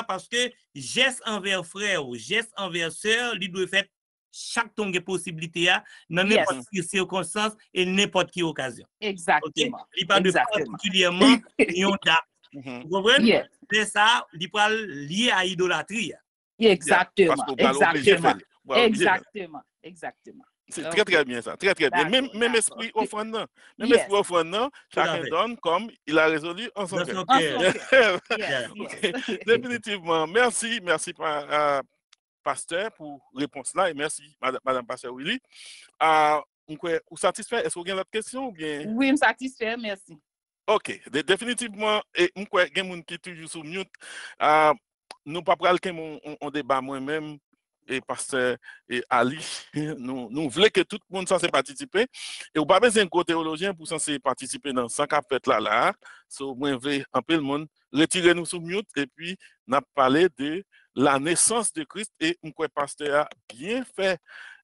parce que geste envers frère ou geste envers sœur, li doit faire chaque ton possibilité dans n'importe quelle circonstance et n'importe quelle occasion. Exactement. Li pas de particulièrement yon date. Vous comprenez? C'est ça, li pas lié à idolâtrie. Exactement. C'est très très bien ça, très très bien. Même esprit offrande, chacun donne comme il a résolu en son cœur. Définitivement. Merci pasteur pour réponse là et merci madame pasteur Willy. Vous satisfait? Est-ce que vous avez d'autres questions ou bien? Oui, je suis satisfait, merci. OK, définitivement et il y a des gens qui toujours sur mute. Nous pas pral on débat moi-même et pasteur et Ali, nous voulons que tout le monde s'en participer et ou pas besoin de théologien pour s'en participer dans 100 capet là so moi voulons un peu le monde retirer nous sous mute et puis n'a parlé de la naissance de Christ et m'croit pasteur a bien fait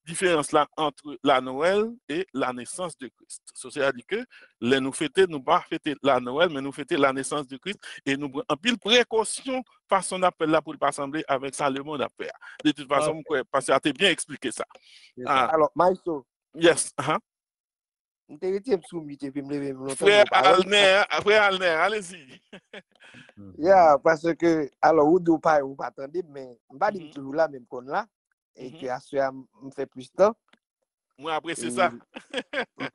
différence là entre la Noël et la naissance de Christ. C'est-à-dire que nous fêter, nous pas fêter la Noël, mais nous fêter la naissance de Christ et nous en pile précaution façon d'appel là pour ne pas assembler avec ça le monde à faire. De toute façon, parce que tu as bien expliqué ça. Alors, Maïso. Yes. Frère Alner, allez-y. Yeah, parce que, alors, ou pas attendez, mais je ne pas dire toujours là, même qu'on là. Et que Assoya me fait plus de temps. Moi, apprécie ça.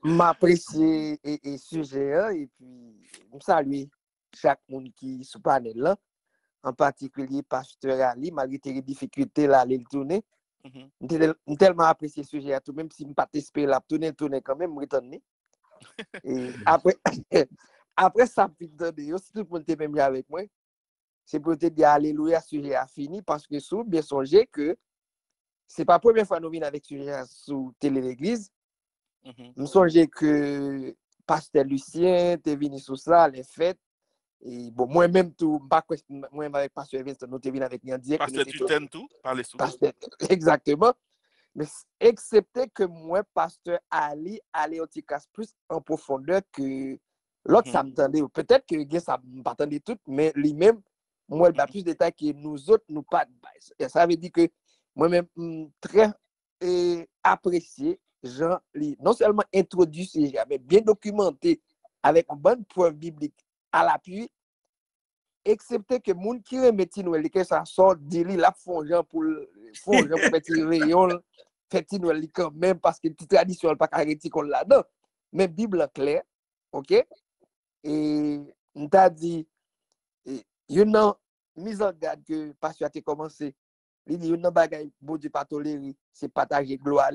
M'apprécie et sujet, et puis, je salue chaque monde qui est sous panel là. en particulier pasteur Ali, malgré les difficultés là, aller le tourner. Tellement apprécié ce sujet, tout même si je ne pas espéré la tourner quand même, je retourne. Et après ça, si tout le monde est même avec moi, c'est pour te dire alléluia, ce sujet a fini, parce que sous bien songer que c'est pas la première fois que nous venons avec ce sujet sous télé l'église. Je songe que pasteur Lucien est venu sur ça, les fêtes. Et bon, moi-même, tout, moi-même avec pasteur Vincent, nous sommes venus avec lui en direct. Pasteur Duten, tout, parler sous. Exactement. Mais excepté que moi, pasteur Ali, allait au casse plus en profondeur que l'autre, ça m'entendait. Peut-être que ça m'entendait tout, mais lui-même, moi, il a plus de détails que nous autres, nous pas. Ça veut dire que moi-même, très apprécié, Jean, non seulement introduit ce sujet, mais bien documenté avec une bonne preuve biblique à l'appui, excepté que moun qui remet Noël, que ça sort d'ili la fongeant pour mettre rayon, fait Noël quand même parce que la tradition pas arrêter qu'on là-dedans. Mais Bible claire, OK? Et on t'a dit, you know, mise en garde que pasteur a commencé. Il dit, you know, bagay, bon Dieu pas tolérer, c'est partager gloire.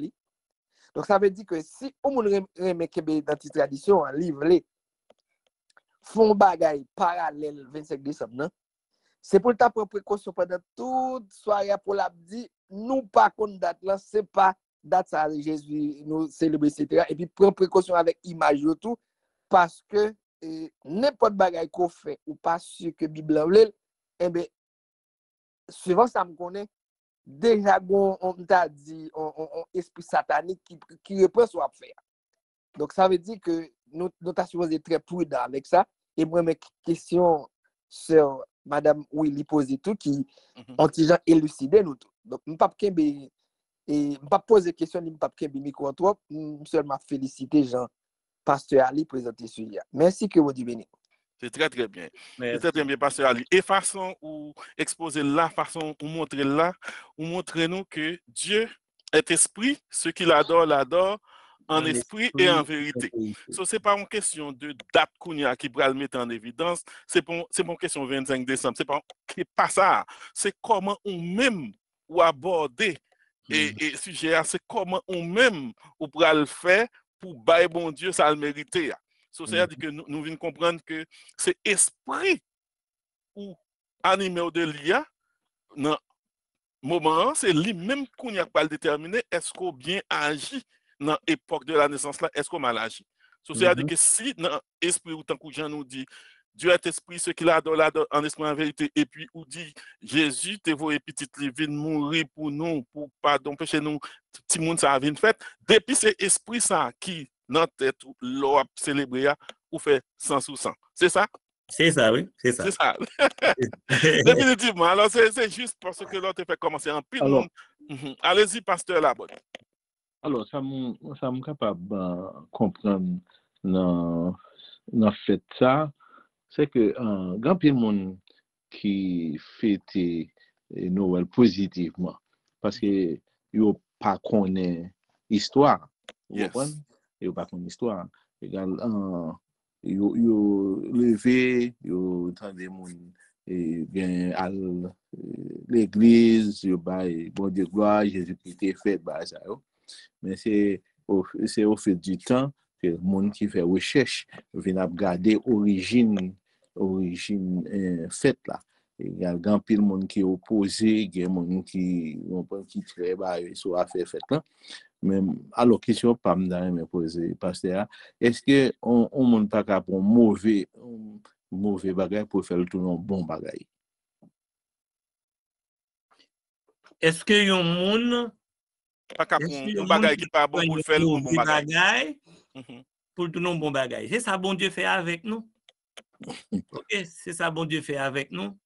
Donc ça veut dire que si on remet dans la tradition, en livre, font bagay parallèle 25 décembre, c'est pour ta prendre précaution pendant toute soirée pour la dit, nous pas contre date là, c'est pas date ça Jésus nous célébrer etc. Et puis prendre précaution avec image tout parce que n'importe bagay qu'on fait ou pas sûr que Bible en eh ben suivant ça me connaît déjà on t'a dit on esprit satanique qui reprend soit faire. Donc ça veut dire que nous t'as supposé être très prudent avec ça. Et moi, mes questions sur Madame Willy posé tout, qui ont déjà élucidé nous tout. Donc, je ne peux pas poser des questions, je ne peux pas micro en toi, seulement féliciter Jean, Pasteur Ali, présenter ce sujet. Merci que vous dites béni. C'est très, très bien. C'est très, très bien, Pasteur Ali. Et façon où exposer là, façon où montrer là, où montrer nous que Dieu est esprit, ceux qui l'adorent, en esprit et en vérité. So, ce n'est pas une question de date Kounia qui va le mettre en évidence, c'est pas une question 25 décembre, c'est pas ça. C'est comment on même ou aborder et sujet, c'est comment on même ou pourra le faire pour bailler bon Dieu, ça le mériter. So, c'est-à-dire que nous venons comprendre que c'est esprit ou animé de l'IA, dans moment, c'est lui-même qu'on a pas le déterminer, est-ce qu'on bien agit dans l'époque de la naissance là, est-ce qu'on mal agit. C'est-à-dire que si dans l'esprit ou tant que Jean nous dit, Dieu est esprit, ce qu'il adore en esprit en vérité, et puis ou dit, Jésus, t'es vos petites livres, mourir pour nous, pour pardon, péché nous, petit monde ça a vient fait, depuis c'est esprit ça qui, dans tête, l'on a célébré, ou fait 100%. C'est ça? C'est ça, oui, c'est ça. C'est ça. Définitivement. Alors, c'est juste parce que l'autre fait commencer en pile. Alors, allez-y, pasteur Labonne. Alors, ça me capable de comprendre dans fait ça, c'est que grand pile monde qui fête Noël positivement parce que yo pas connaît histoire. Vous comprenez? Yo pas connaît histoire. Égal yo levé, yo tande moun et bien à l'église, yo bail bon Dieu gloire, Jésus-Christ est fait bah ça yo. Mais c'est au fil du temps que le monde qui fait recherche vient regarder origine fait là. Il y a grand pile monde qui est opposé, il y a monde qui très bas sur affaire fait là. Mais alors question pas me poser pasteur, est-ce que on monde pas capable mauvais bagage pour faire le tour bon bagage? Est-ce que yon monde pas capable un bagage qui pas bon pour faire un bon bagage pour tout non bon bagage. C'est ça bon Dieu fait avec nous. OK, c'est ça bon Dieu fait avec nous.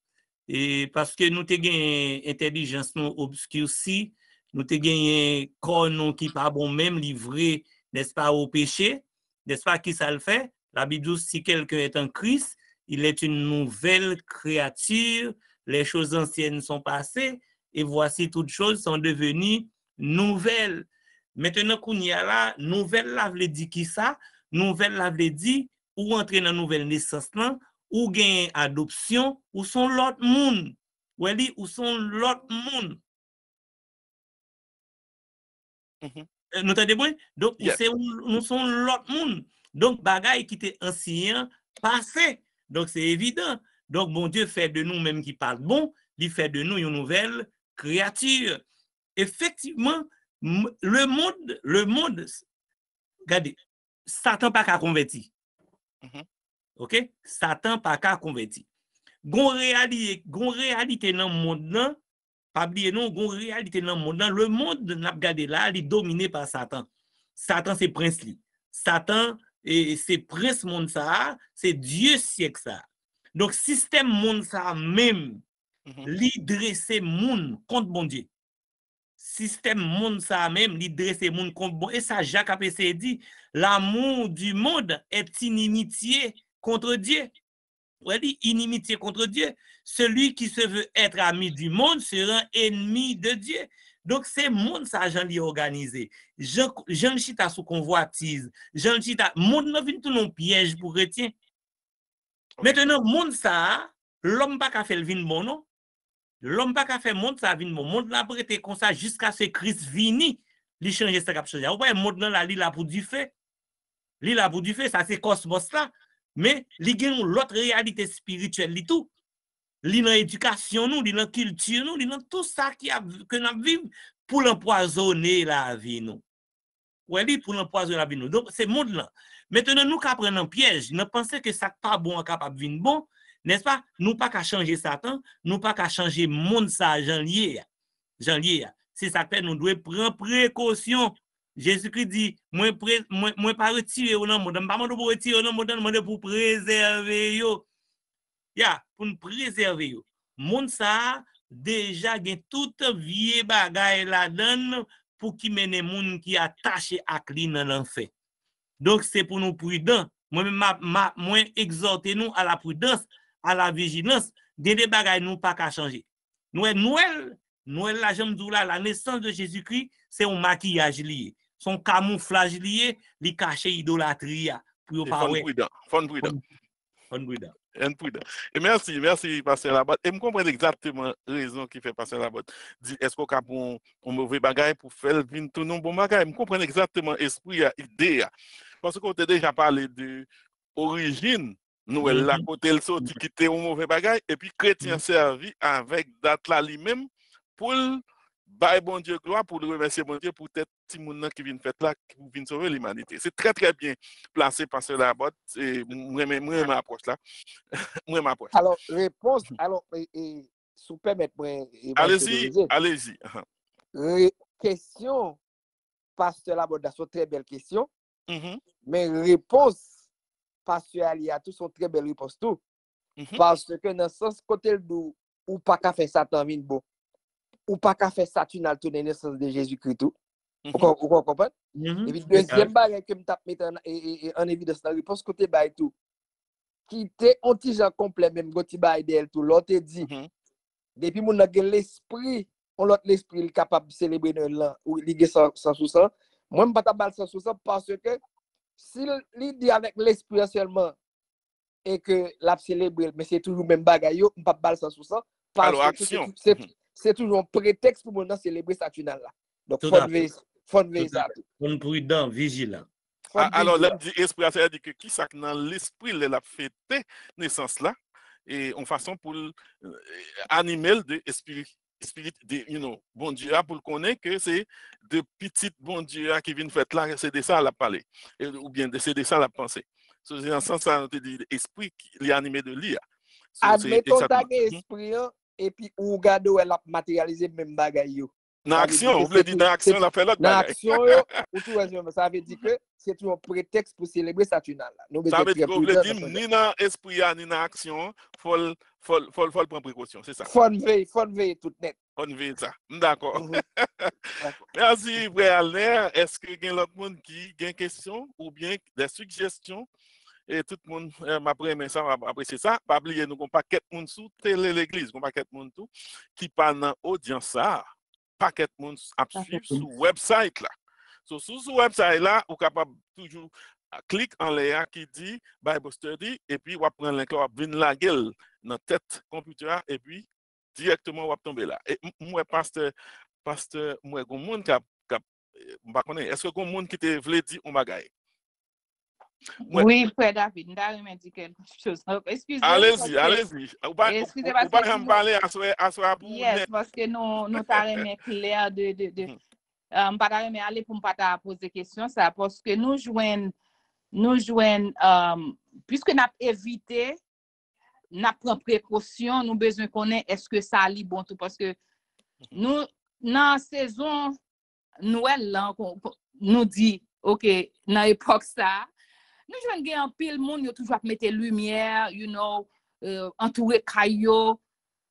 Et parce que nous te gagné intelligence nous obscurcie, nous te gagné corps nous qui pas bon même livré, n'est-ce pas, au péché, n'est-ce pas, qui ça le fait? La Bible dit si quelqu'un est en Christ, il est une nouvelle créature, les choses anciennes sont passées et voici toutes choses sont devenues nouvelles. Maintenant qu'on y a là, nouvelle la veut dire qui ça? Nouvelle la veut dire ou entrer dans nouvelle naissance là, ou gen adoption, ou son l'autre monde. Ou son l'autre monde. Nous t'entendez? Donc, Yes. nous sommes l'autre monde. Donc, bagay qui était ancien, passé. Donc, c'est évident. Donc, bon Dieu fait de nous, même qui parle bon, il fait de nous une nouvelle créature. Effectivement, le monde, regardez, Satan pas qu'à converti. OK? Satan pas qu'à converti. Gon réalité dans le monde là, pas oublier non, gon réalité dans le monde là, le monde n'a regardé là, il est dominé par Satan. Satan c'est prince li. Satan et c'est prince monde ça, c'est Dieu siècle ça. Donc système monde ça même li dressé monde contre bon Dieu. Système monde ça même li dressé monde contre bon, et ça Jacques a dit l'amour du monde est inimitié contre Dieu. On dit inimitié contre Dieu. Celui qui se veut être ami du monde sera ennemi de Dieu. Donc, c'est monde ça, Jean li organisé. Jean chita sous convoitise. Jean chita, monde n'a vient tout non piège pour chrétien. Maintenant, monde ça, l'homme pas qu'à faire le vin bon, non? L'homme pas qu'à faire monde ça vin bon. Monde l'a prêté comme ça jusqu'à ce Christ vini. Li changer ça cap changer. Ou pas monde là li là pour du fait. Li là pour du fait, ça c'est cosmos là. Mais li gen l'autre réalité spirituelle li tout. Li dans éducation nous, li dans culture nous, li dans tout ça que nous vivons pour l'empoisonner la vie nous. Ouais, li pour l'empoisonner la vie nous. Donc c'est monde là. Maintenant nous ka prendre un piège, nous pensons que ça pas bon capable vinn bon, n'est-ce pas? Nous pas qu'à changer Satan, nous pas qu'à changer monde ça Jean lié. C'est ça que nous devons prendre précaution. Jésus-Christ dit, moi pas retirer au nom monde, pas pour retirer au nom monde pour préserver yo. Pour nous préserver yo. Monde ça déjà gen toute vieux bagaille la donne pour qui mène monde qui attaché à lui dans l'enfer. Donc c'est pour nous prudents. Moi exhorter nous à la prudence, à la vigilance, des bagailles nous pas qu'à changer. Noël la jambe là, la naissance de Jésus-Christ, c'est un maquillage lié. Son camouflage lié, li caché idolâtrie pour pas ouais. Fon prudent. Et merci Pasteur Labotte. Et je comprends exactement la raison qui fait Pasteur Labotte. Dit est-ce qu'on a un mauvais bagage pour faire venir tout non bon bagage. Je comprends exactement l'esprit, l'idée. Parce qu'on a déjà parlé de l'origine. Noël la côté le sorti qui était un mauvais bagage et puis chrétien servi avec date là lui-même pour bailler bon Dieu gloire, pour le remercier bon Dieu pour peut-être petit monde qui vient faire là, qui vient sauver l'humanité. C'est très très bien placé par Pasteur Labotte et moi ma approche là. Alors réponse sous permettre allez-y. Question Pasteur Labotte, c'est une très belle question. Mais réponse Pasteur Ali a tout son très belle réponse tout. Parce que dans ce sens côté d'où ou pas qu'à faire Satan vin bon. Ou pas qu'à faire Saturnal tout de naissance de Jésus-Christ tout. Vous comprenez? Et puis deuxième bagage que m't'a mettre en évidence dans réponse côté bail tout. Qui était anti-gens complet même goti bail d'elle tout l'autre dit. Depuis mon a l'esprit, on l'autre l'esprit capable de célébrer là ou ligue 100%. Moi m'pas ta balle 100% parce que si il dit avec l'esprit seulement et que l'a célébrer mais c'est toujours même bagage yo m'pas balle 100%. Alors, action. C'est toujours un prétexte pour nous célébrer Saturnal là. Donc, faut veiller ça. On prudent, vigilant. Alors, là, dit esprit, ça veut dire que qui ça dans l'esprit, l'a fêté naissance là, et en façon pour animer de esprit de, bon Dieu, pour le connaître que c'est de petites bon Dieu qui viennent faire là, c'est de ça la parler, ou bien c'est de ça la penser. C'est dans ce sens, ça, esprit qui est animé de lire. Admettons ta esprit, et puis ou regarde où elle a matérialisé même bagaille yo. Dans action, vous voulez dire dans action, la fait l'autre bagaille. Dans action, ou tout ça veut dire que c'est toujours un prétexte pour célébrer Saturnal. Ça veut dire que vous voulez dire ni dans esprit ni dans action, faut prendre précaution, c'est ça. Faut veiller tout net. Faut veiller ça. D'accord. Merci frère Alner. Est-ce que y a l'autre monde qui a une question ou bien des suggestions? Et tout le monde m'apprécie ça, apprécier ça. Pas oublier nous avons paquet de monde sous télé l'église, nous paquet de monde tout qui parle dans audience ça, paquet de monde à suivre sur website là. Sur website là, vous capable toujours clic en l'air qui dit Bible Study, et puis on va prendre link là, on va venir la gueule dans tête computer, et puis directement on va tomber là. Et moi, pasteur, moi, il y a un monde qui est-ce que un monde qui te voulait dire on bagaille? Oui, Frère David, je me dit quelque chose. Excusez-moi. Allez-y. Ou pas me parler à soi pour yes, parce que nous t'avons clair de pas aller pour pas poser question ça parce que nous joignent puisque n'a évité n'a prend précaution, nous besoin connaître est-ce que ça li bon tout parce que nous dans saison Noël là nous dit OK, dans époque ça nous joignent gen en pile monde yo toujours mettre lumière, entouré caillou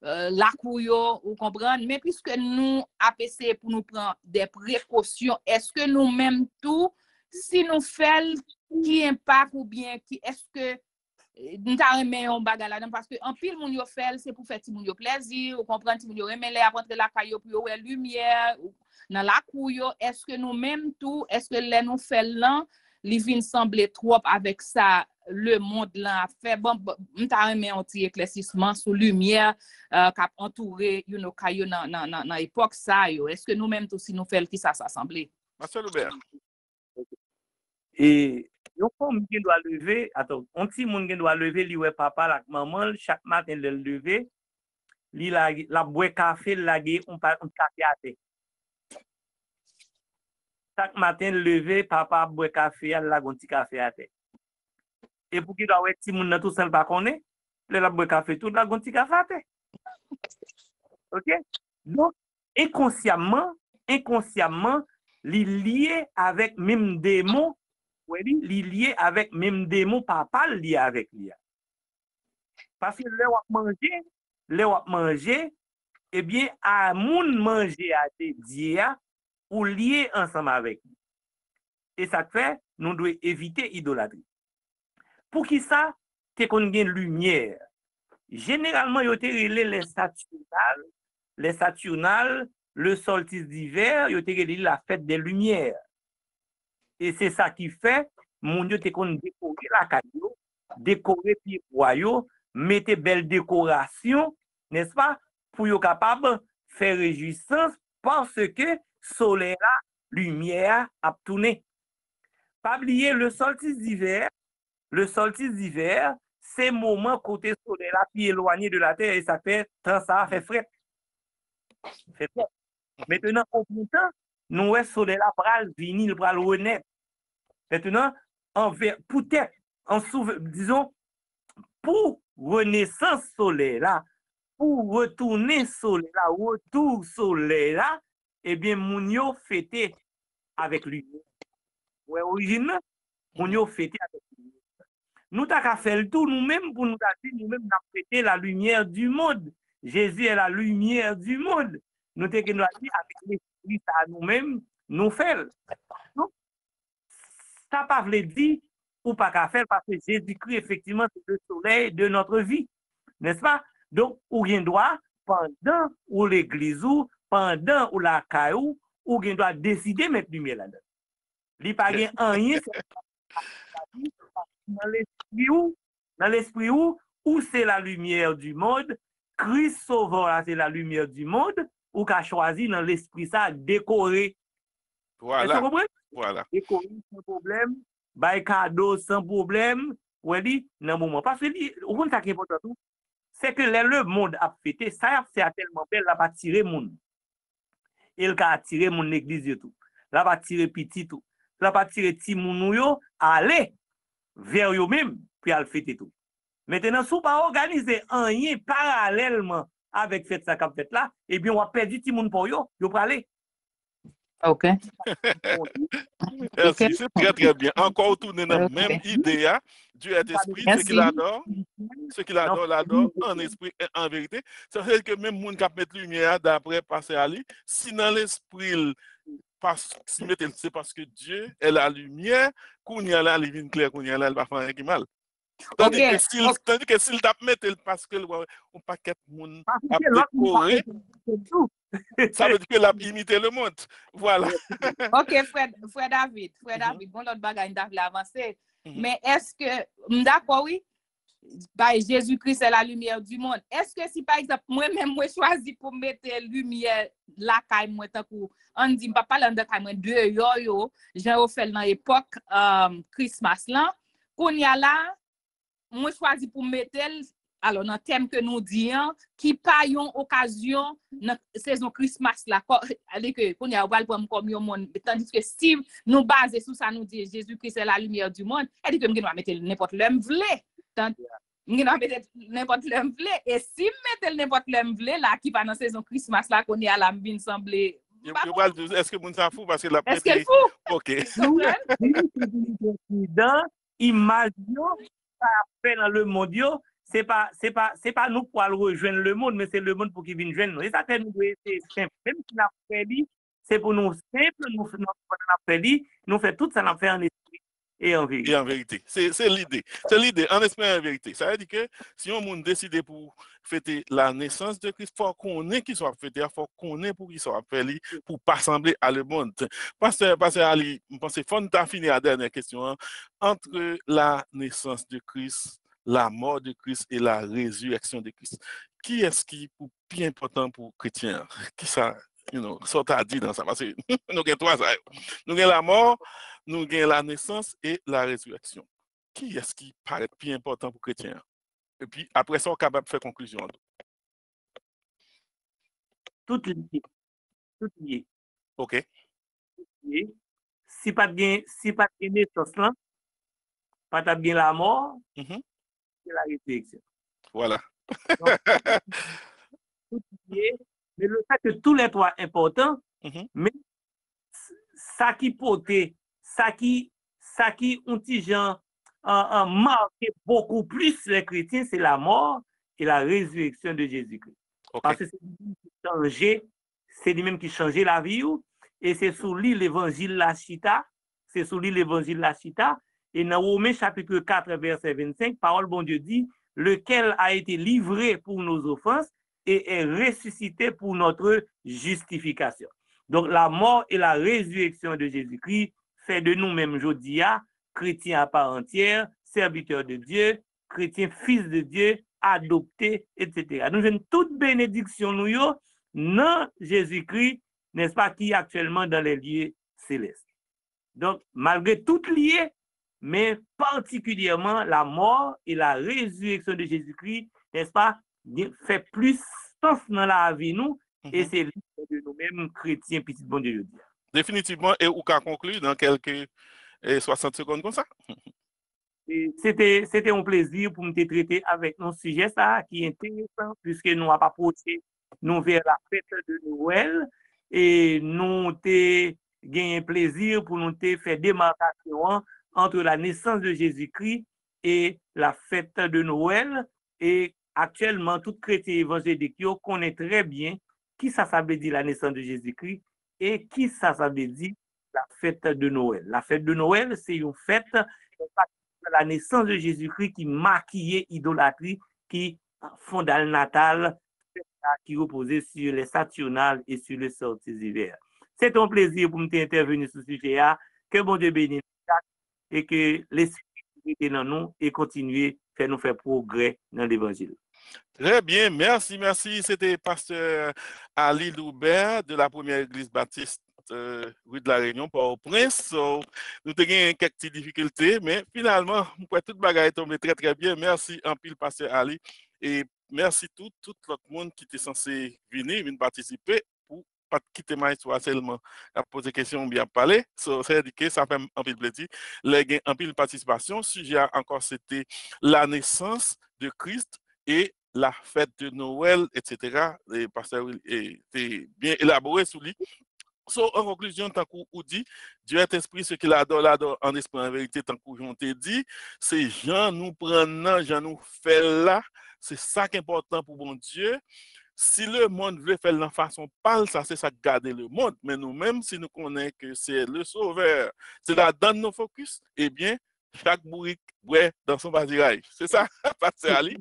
la couyo, vous comprenez, mais puisque nous APC pour nous prendre des précautions, est-ce que nous-mêmes tout, si nous faisons qui impact ou bien qui est-ce que nous avons un bagage là-dedans parce que en pile moun yo fait c'est pour faire ti moun yo plaisir, vous comprenez, ti moun yo remen les à rentrer la caillou pour voir lumière dans la couyo, est-ce que nous-mêmes tout, est-ce que les nous fait là li vin semble trop avec ça le monde là a fait bon m'ta remet un petit éclaircissement sur lumière qu'a entouré caillou dans époque ça yo est-ce que nous même tout si nous fait qui ça semblé Marcel Hubert et yon femme qui doit lever attends un petit monde qui doit lever li ouais papa la maman chaque matin le lever li la boire café la gè on café à terre. Chaque matin, lever, papa boit café, elle a un petit café à terre. Et pour qu'il doit être si moun tout seul pas connaît, le boit café tout, la un petit café à terre. OK? Donc, inconsciemment, lié avec même démon, lié avec même démon, papa lié avec lui. Parce que le manger, eh bien, à moun manger à dédié, ou lié ensemble avec lui. Et ça fait, nous devons éviter l'idolâtrie. Pour qui ça, c'est qu'on gagne lumière. Généralement, il y a les Saturnales, le solstice d'hiver, il y a la fête des lumières. Et c'est ça qui fait, mon Dieu, c'est qu'on décore la caillou, décorer puis royaux, mettre belle décoration, n'est-ce pas, pour être capable de faire réjouissance parce que soleil là, lumière a tourné. Pas oublier le solstice d'hiver. Le solstice d'hiver, c'est le moment côté soleil là qui est éloigné de la terre et ça fait tant ça fait frais. Maintenant, au bout temps, nous le soleil là pral venir, il pral renaître. Maintenant, peut-être, disons, pour renaissance soleil là, pour retourner soleil là, retour soleil là, eh bien, moun yo fêté avec lui. Ouais, origine, moun yo fêté avec lui. Nous t'avons fait le tout nous-mêmes pour nous dire, nous-mêmes, nous avons fêté la lumière du monde. Jésus est la lumière du monde. Nous t'avons dit avec l'esprit, ça nous-mêmes, nous faisons. Ça pas veut dire ou pas qu'à faire parce que Jésus-Christ, effectivement, c'est le soleil de notre vie. N'est-ce pas? Donc, ou rien doit, pendant ou l'église ou, pendant ou la caillou, ou rien doit décider de mettre lumière là-dedans. Il n'y a pas rien dans l'esprit où c'est la lumière du monde, Christ sauveur, c'est la lumière du monde, ou qu'a choisi dans l'esprit ça, décorer. Voilà. Voilà. Décorer sans problème, bail cadeau sans problème, oui, dans le moment. Parce que, on ça qui est important, c'est que le monde a fêté, ça c'est tellement belle, là va tirer monde. Il a attiré mon église tout. Là va tirer petit tout. Là va tirer petit moun yo aller vers eux même puis al fêter tout. Maintenant si pas organiser rien parallèlement avec fête ça cap fête là, eh bien on a perdu petit moun pour yo pour aller. OK. Merci, c'est très très bien. Encore tourner dans la même idée, Dieu est esprit, ce qu'il adore, l'adore en esprit et en vérité. Ça veut dire que même les gens qui mettent lumière d'après passer à lui, si dans l'esprit, c'est parce que Dieu est la lumière, qu'on y a là, il vient clair, qu'on y a là, il va faire rien qui mal. Tandis Ok. que s'il t'a mis parce que on paquet moun Parce a que l'autre nous parle décoré, de tout. ça veut dire que l'a imité le monde. Voilà. Ok, frère David, bon l'autre bagage David avancé. Mhm. Mais est-ce que, d'accord, oui, bah, Jésus-Christ est la lumière du monde. Est-ce que si par exemple, moi-même, moi choisi pour mettre lumière la caille, moi, tant que, on dit, pas parler de caille, moi, deux yo, j'ai fait dans l'époque, Christmas là, qu'on y a là, moi choisi pour mettre, alors, dans le thème que nous disons, qui pas une occasion dans la saison Christmas là, qu'on y a prendre comme un monde, tandis que si nous basons sur ça, nous dit Jésus-Christ est la lumière du monde, elle dit que nous mettre n'importe l'homme vle. Nous mettre n'importe l'homme vle. Et si mettre n'importe l'homme vle là, qui va dans la saison Christmas là, qu'on y a la bin semblé. Est-ce que moun s'en fout parce que la Est-ce qu'elle fout? OK. Dans image, ça fait dans le monde, c'est pas nous pour aller rejoindre le monde, mais c'est le monde pour qu'il vienne joindre nous. Et ça fait nous c'est simple. Même si nous fait c'est pour nous simple, nous fait tout ça, nous fait en esprit et en vérité. Et en vérité. C'est l'idée. C'est l'idée, en esprit et en vérité. Ça veut dire que si on monde décide pour fêter la naissance de Christ, il faut qu'on ait qui soit fêté, il faut qu'on ait pour qu'il soit fait, pour pas sembler à le monde. Pasteur Ali, je pense que faut nous finir la dernière question. Hein. Entre la naissance de Christ, la mort de Christ et la résurrection de Christ, qui est-ce qui est plus important pour les chrétiens? Qui ça, ça t'a dit dans ça? Parce que nous avons trois ça. Nous avons la mort, nous avons la naissance et la résurrection. Qui est-ce qui paraît plus important pour les chrétiens? Et puis, après ça, on est capable de faire conclusion. Tout lié. OK. Lié. Si pas de naissance là, pas de bien la mort, c'est la résurrection. Voilà. Donc, tout lié. Mais le fait que tous les trois importants, mais ça qui portait, ça qui ont gens marqué beaucoup plus les chrétiens, c'est la mort et la résurrection de Jésus-Christ. Okay. Parce que c'est lui-même qui changeait la vie, et c'est sous lui l'évangile la chita, et dans Romains chapitre 4, verset 25, parole bon Dieu dit, lequel a été livré pour nos offenses et est ressuscité pour notre justification. Donc la mort et la résurrection de Jésus-Christ fait de nous-mêmes Jodia, chrétiens à part entière, serviteurs de Dieu, chrétiens fils de Dieu, adoptés, etc. Nous avons toute bénédiction nous dans Jésus-Christ, n'est-ce pas, qui est actuellement dans les lieux célestes. Donc, malgré tout lié, mais particulièrement la mort et la résurrection de Jésus-Christ, n'est-ce pas, fait plus sens dans la vie nous, et c'est l'histoire de nous-mêmes chrétiens, petit bon Dieu. Définitivement, et ou qu'à conclure dans quelques 60 secondes comme ça. C'était un plaisir pour me traiter avec nos sujets ça qui est intéressant puisque nous avons approché nous vers la fête de Noël et nous avons gagné plaisir pour nous faire démarcation entre la naissance de Jésus-Christ et la fête de Noël. Et actuellement, tout chrétien évangélique connaît très bien qui ça veut dire la naissance de Jésus-Christ et qui ça veut dire la fête de Noël. La fête de Noël, c'est une fête la naissance de Jésus-Christ qui maquillait idolâtrie, qui fonda le natal, qui reposait sur les Saturnales et sur les sorties d'hiver. C'est un plaisir pour m'intervenir sur ce sujet-là. Que bon Dieu bénisse et que l'Esprit est dans nous et continue à nous faire progrès dans l'Évangile. Très bien, merci. C'était Pasteur Ali Loubert de la première église baptiste rue de la Réunion, Port-au-Prince. Nous avons eu quelques difficultés, mais finalement, toute bagaille est tombée très très bien. Merci en pile, Pasteur Ali. Et merci tout le monde qui était censé venir participer pour pas quitter ma histoire seulement à poser des questions ou bien parler. Ça veut dire que ça fait un pile plaisir. Les en pile participation. Sujet encore, c'était la naissance de Christ et la fête de Noël, etc. Le pasteur était bien élaboré sur lui. So, en conclusion, tant qu'on dit, Dieu est esprit, ce qu'il adore en esprit, en vérité, tant qu'on te dit, c'est Jean nous prenant, Jean nous fait là, c'est ça qui est important pour bon Dieu. Si le monde veut faire de façon pâle, ça c'est ça garder le monde, mais nous-mêmes, si nous connaissons que c'est le sauveur, c'est là dans nos focus, eh bien, chaque bourrique boit dans son badirail. C'est ça, Pasteur Ali.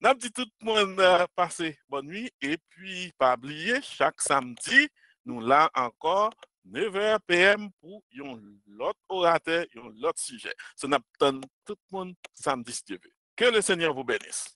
N'a dit tout le monde passer bonne nuit et puis pas oublier chaque samedi nous là encore 9h PM pour l'autre orateur, l'autre sujet. Ça n'attend tout le monde samedi si Dieu veut. Que le Seigneur vous bénisse.